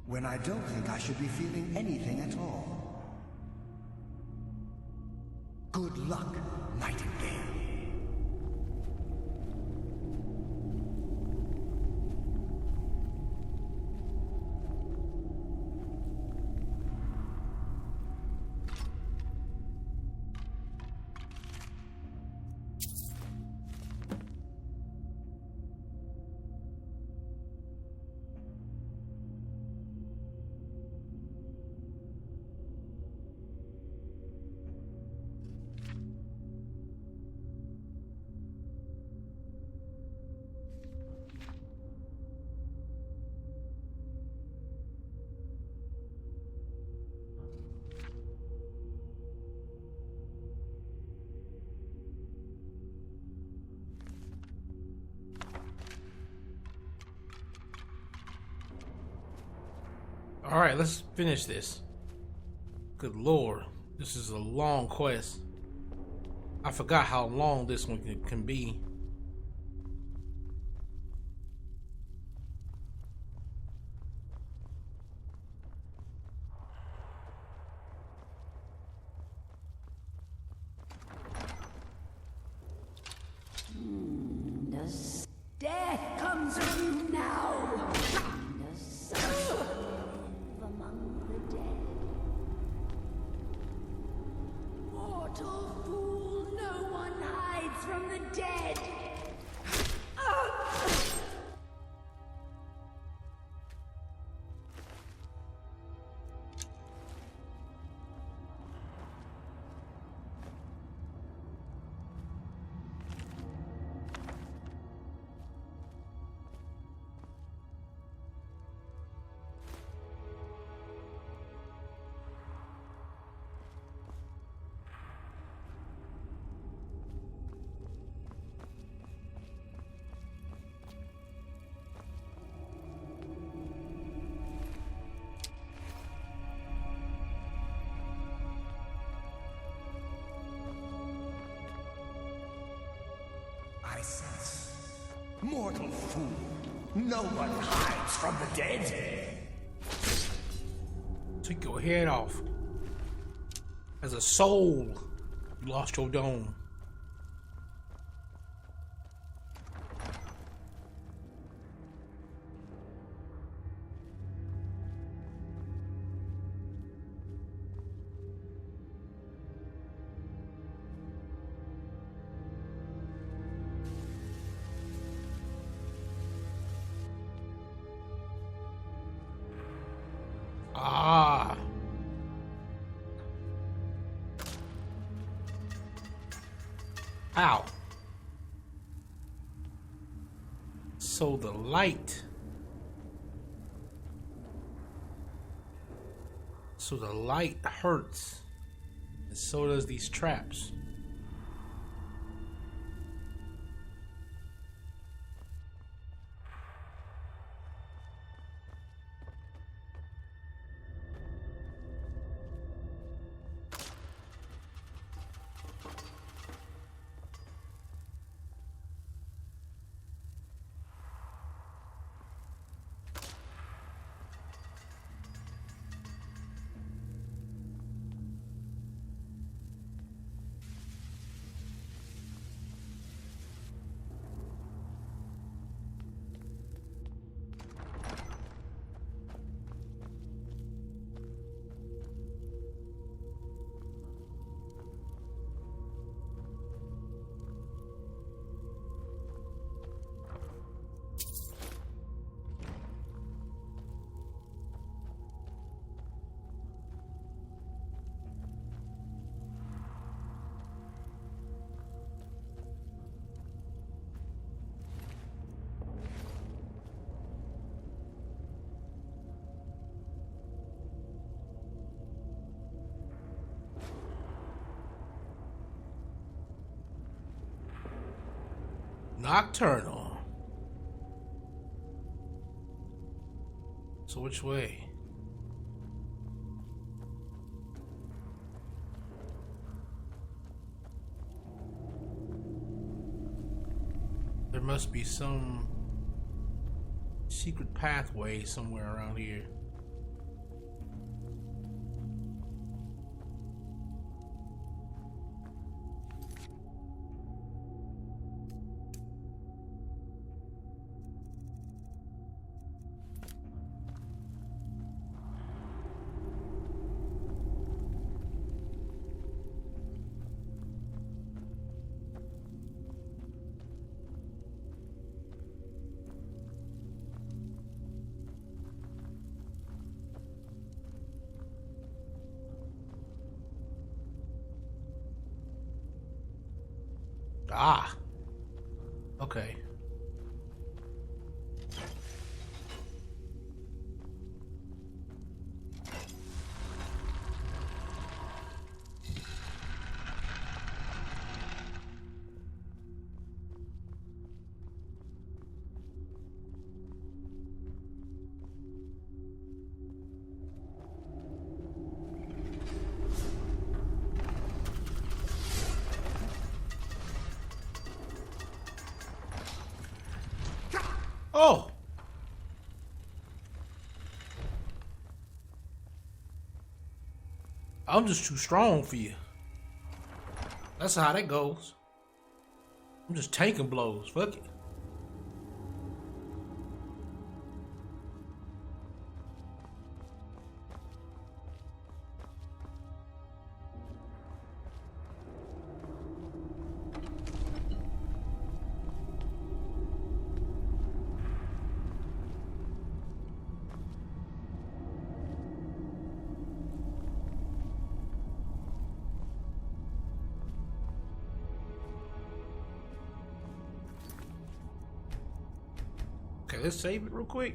when I don't think I should be feeling anything at all. Good luck, Nightingale. Alright, let's finish this. Good lord, this is a long quest. I forgot how long this one can be. Death comes for you now. The sun live among the dead. Mortal fool, no one hides from the dead. I sense. Mortal fool. No one hides from the dead. Took your head off. As a soul, you lost your dome. Ah. Ow. So the light. So the light hurts. And so does these traps. Nocturnal. So which way? There must be some secret pathway somewhere around here. Ah. Okay. Oh! I'm just too strong for you. That's how that goes. I'm just tanking blows. Fuck it. Okay, let's save it real quick.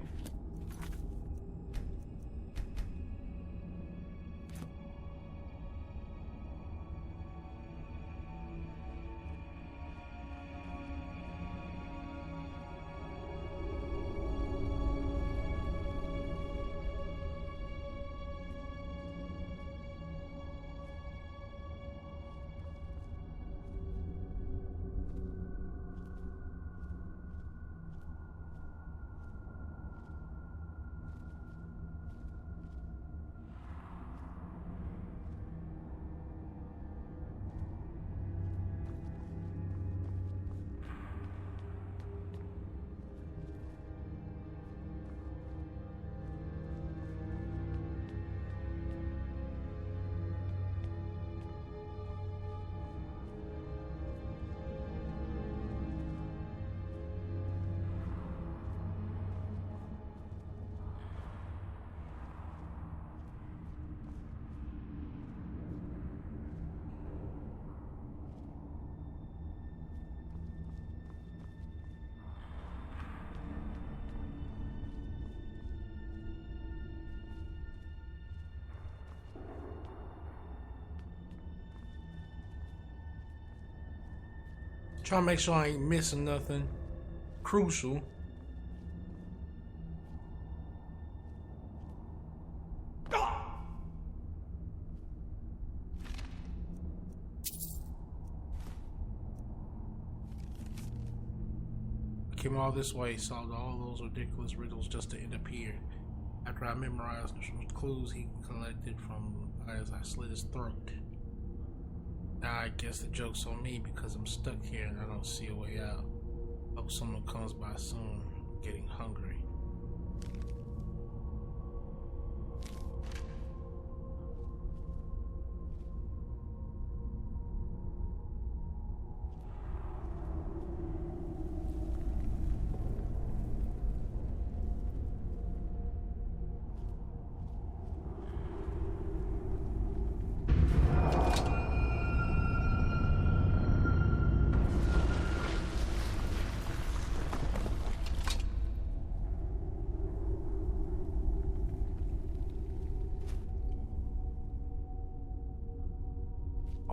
Trying to make sure I ain't missing nothing crucial. I came all this way, saw all those ridiculous riddles just to end up here. After I memorized the clues he collected from as I slit his throat. Now I guess the joke's on me because I'm stuck here and I don't see a way out. Hope someone comes by soon. I'm getting hungry.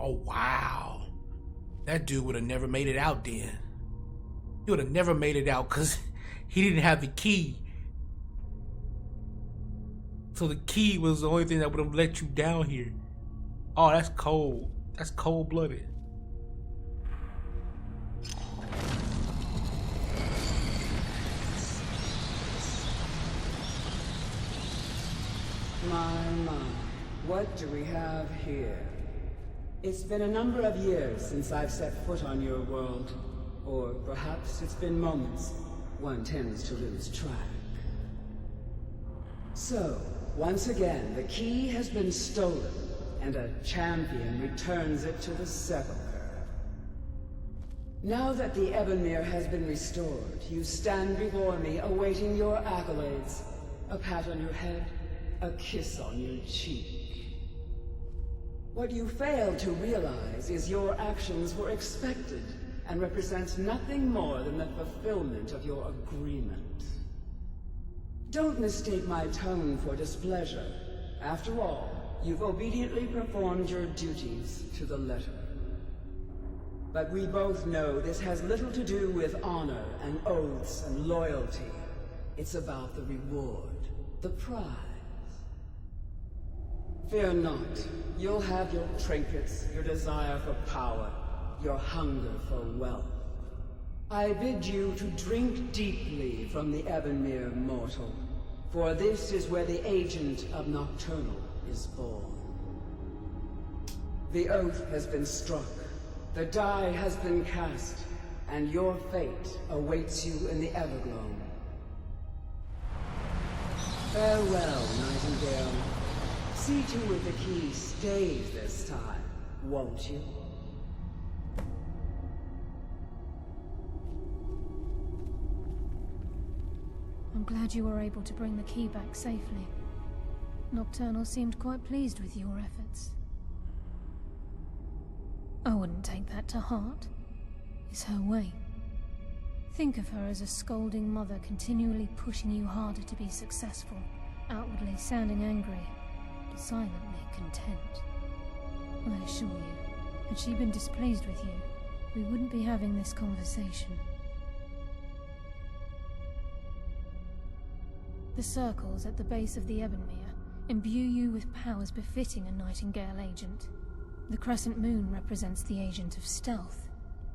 Oh, wow. That dude would have never made it out then. He would have never made it out because he didn't have the key. So the key was the only thing that would have let you down here. Oh, that's cold. That's cold-blooded. My, what do we have here? It's been a number of years since I've set foot on your world. Or perhaps it's been moments. One tends to lose track. So, once again, the key has been stolen, and a champion returns it to the sepulchre. Now that the Ebonmere has been restored, you stand before me awaiting your accolades. A pat on your head, a kiss on your cheek. What you fail to realize is your actions were expected and represent nothing more than the fulfillment of your agreement. Don't mistake my tone for displeasure. After all, you've obediently performed your duties to the letter. But we both know this has little to do with honor and oaths and loyalty. It's about the reward, the prize. Fear not. You'll have your trinkets, your desire for power, your hunger for wealth. I bid you to drink deeply from the Ebonmere mortal, for this is where the Agent of Nocturnal is born. The oath has been struck, the die has been cast, and your fate awaits you in the Evergloam. Farewell, Nightingale. See to it the key stays this time, won't you? I'm glad you were able to bring the key back safely. Nocturnal seemed quite pleased with your efforts. I wouldn't take that to heart. It's her way. Think of her as a scolding mother continually pushing you harder to be successful, outwardly sounding angry, but silently content. I assure you, had she been displeased with you, we wouldn't be having this conversation. The circles at the base of the Ebonmere imbue you with powers befitting a Nightingale agent. The crescent moon represents the Agent of Stealth,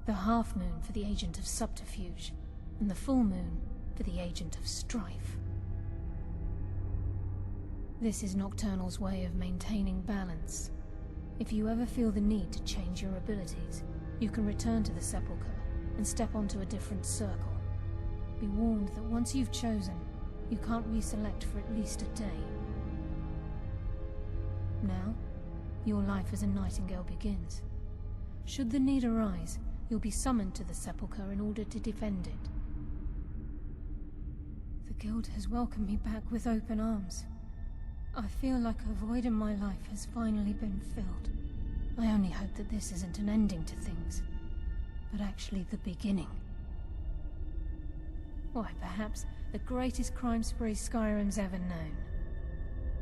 the half-moon for the Agent of Subterfuge, and the full moon for the Agent of Strife. This is Nocturnal's way of maintaining balance. If you ever feel the need to change your abilities, you can return to the Sepulchre and step onto a different circle. Be warned that once you've chosen, you can't reselect for at least a day. Now, your life as a Nightingale begins. Should the need arise, you'll be summoned to the Sepulchre in order to defend it. The Guild has welcomed me back with open arms. I feel like a void in my life has finally been filled. I only hope that this isn't an ending to things, but actually the beginning. Why, perhaps the greatest crime spree Skyrim's ever known.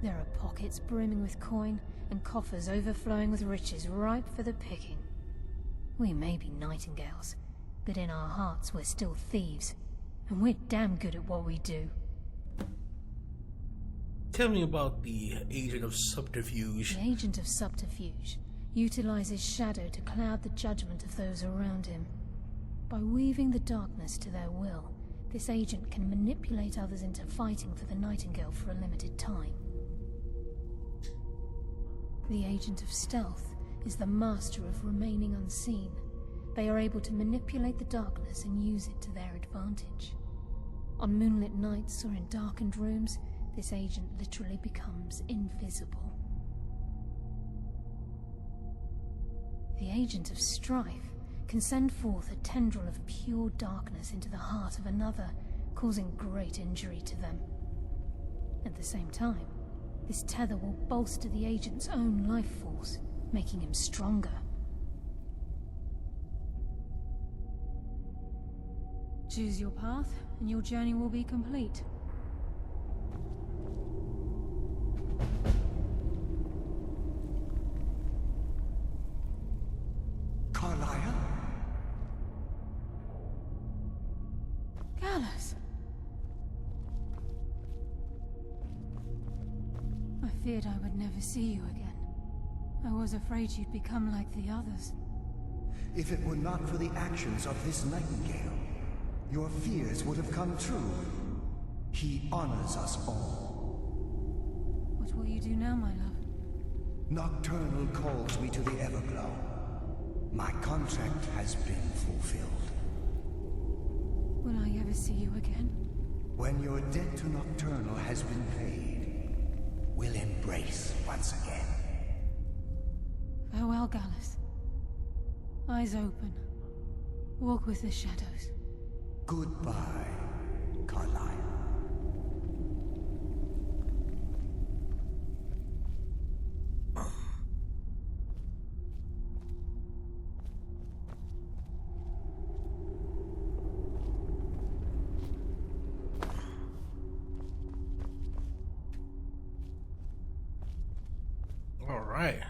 There are pockets brimming with coin, and coffers overflowing with riches ripe for the picking. We may be Nightingales, but in our hearts we're still thieves, and we're damn good at what we do. Tell me about the Agent of Subterfuge. The Agent of Subterfuge utilizes shadow to cloud the judgment of those around him. By weaving the darkness to their will, this agent can manipulate others into fighting for the Nightingale for a limited time. The Agent of Stealth is the master of remaining unseen. They are able to manipulate the darkness and use it to their advantage. On moonlit nights or in darkened rooms, this agent literally becomes invisible. The Agent of Strife can send forth a tendril of pure darkness into the heart of another, causing great injury to them. At the same time, this tether will bolster the agent's own life force, making him stronger. Choose your path, and your journey will be complete. Carlisle? Gallus! I feared I would never see you again. I was afraid you'd become like the others. If it were not for the actions of this Nightingale, your fears would have come true. He honors us all. What will you do now, my love? Nocturnal calls me to the Everglow. My contract has been fulfilled. Will I ever see you again? When your debt to Nocturnal has been paid, we'll embrace once again. Farewell, Gallus. Eyes open. Walk with the shadows. Goodbye, Carlisle. All right.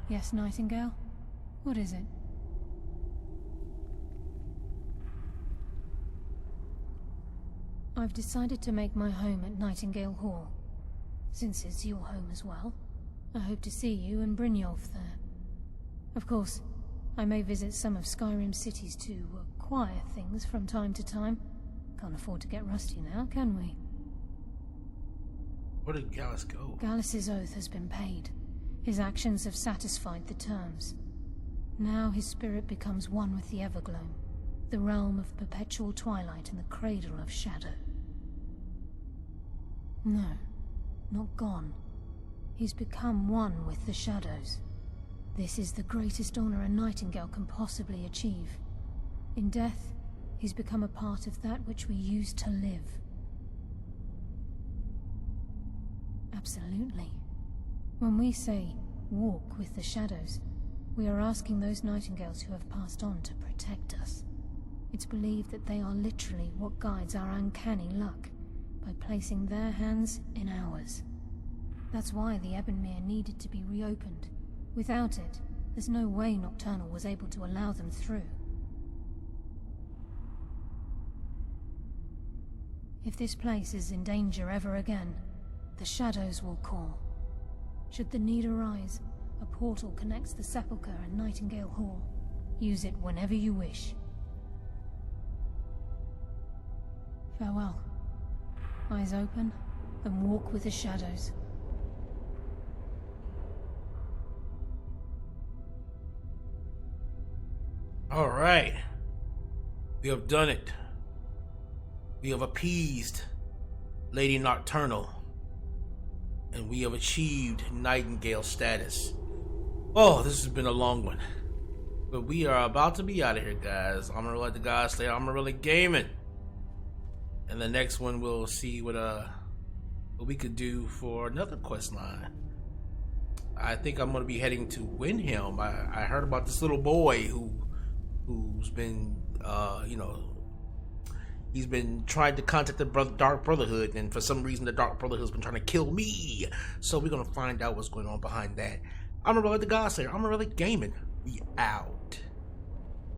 Yes, Nightingale? What is it? I've decided to make my home at Nightingale Hall. Since it's your home as well, I hope to see you and Brynjolf there. Of course, I may visit some of Skyrim's cities too, acquire things from time to time. Can't afford to get rusty now, can we? Where did Gallus go? Gallus's oath has been paid. His actions have satisfied the terms. Now his spirit becomes one with the Evergloam, the realm of perpetual twilight and the cradle of shadow. No, not gone. He's become one with the shadows. This is the greatest honor a Nightingale can possibly achieve. In death, he's become a part of that which we used to live. Absolutely. When we say, walk with the shadows, we are asking those Nightingales who have passed on to protect us. It's believed that they are literally what guides our uncanny luck, by placing their hands in ours. That's why the Ebonmere needed to be reopened. Without it, there's no way Nocturnal was able to allow them through. If this place is in danger ever again, the shadows will call. Should the need arise, a portal connects the Sepulchre and Nightingale Hall. Use it whenever you wish. Farewell. Eyes open, and walk with the shadows. All right. We have done it. We have appeased Lady Nocturnal. And we have achieved Nightingale status. Oh, this has been a long one. But we are about to be out of here, guys. Amon-Rellik the God Slayer, Amon-Rellik Gaming. And the next one we'll see what we could do for another quest line. I think I'm gonna be heading to Windhelm. I heard about this little boy who's been he's been trying to contact the Dark Brotherhood, and for some reason the Dark Brotherhood's been trying to kill me. So we're gonna find out what's going on behind that. Amon-Rellik the God Slayer, Amon-Rellik Gaming. We out.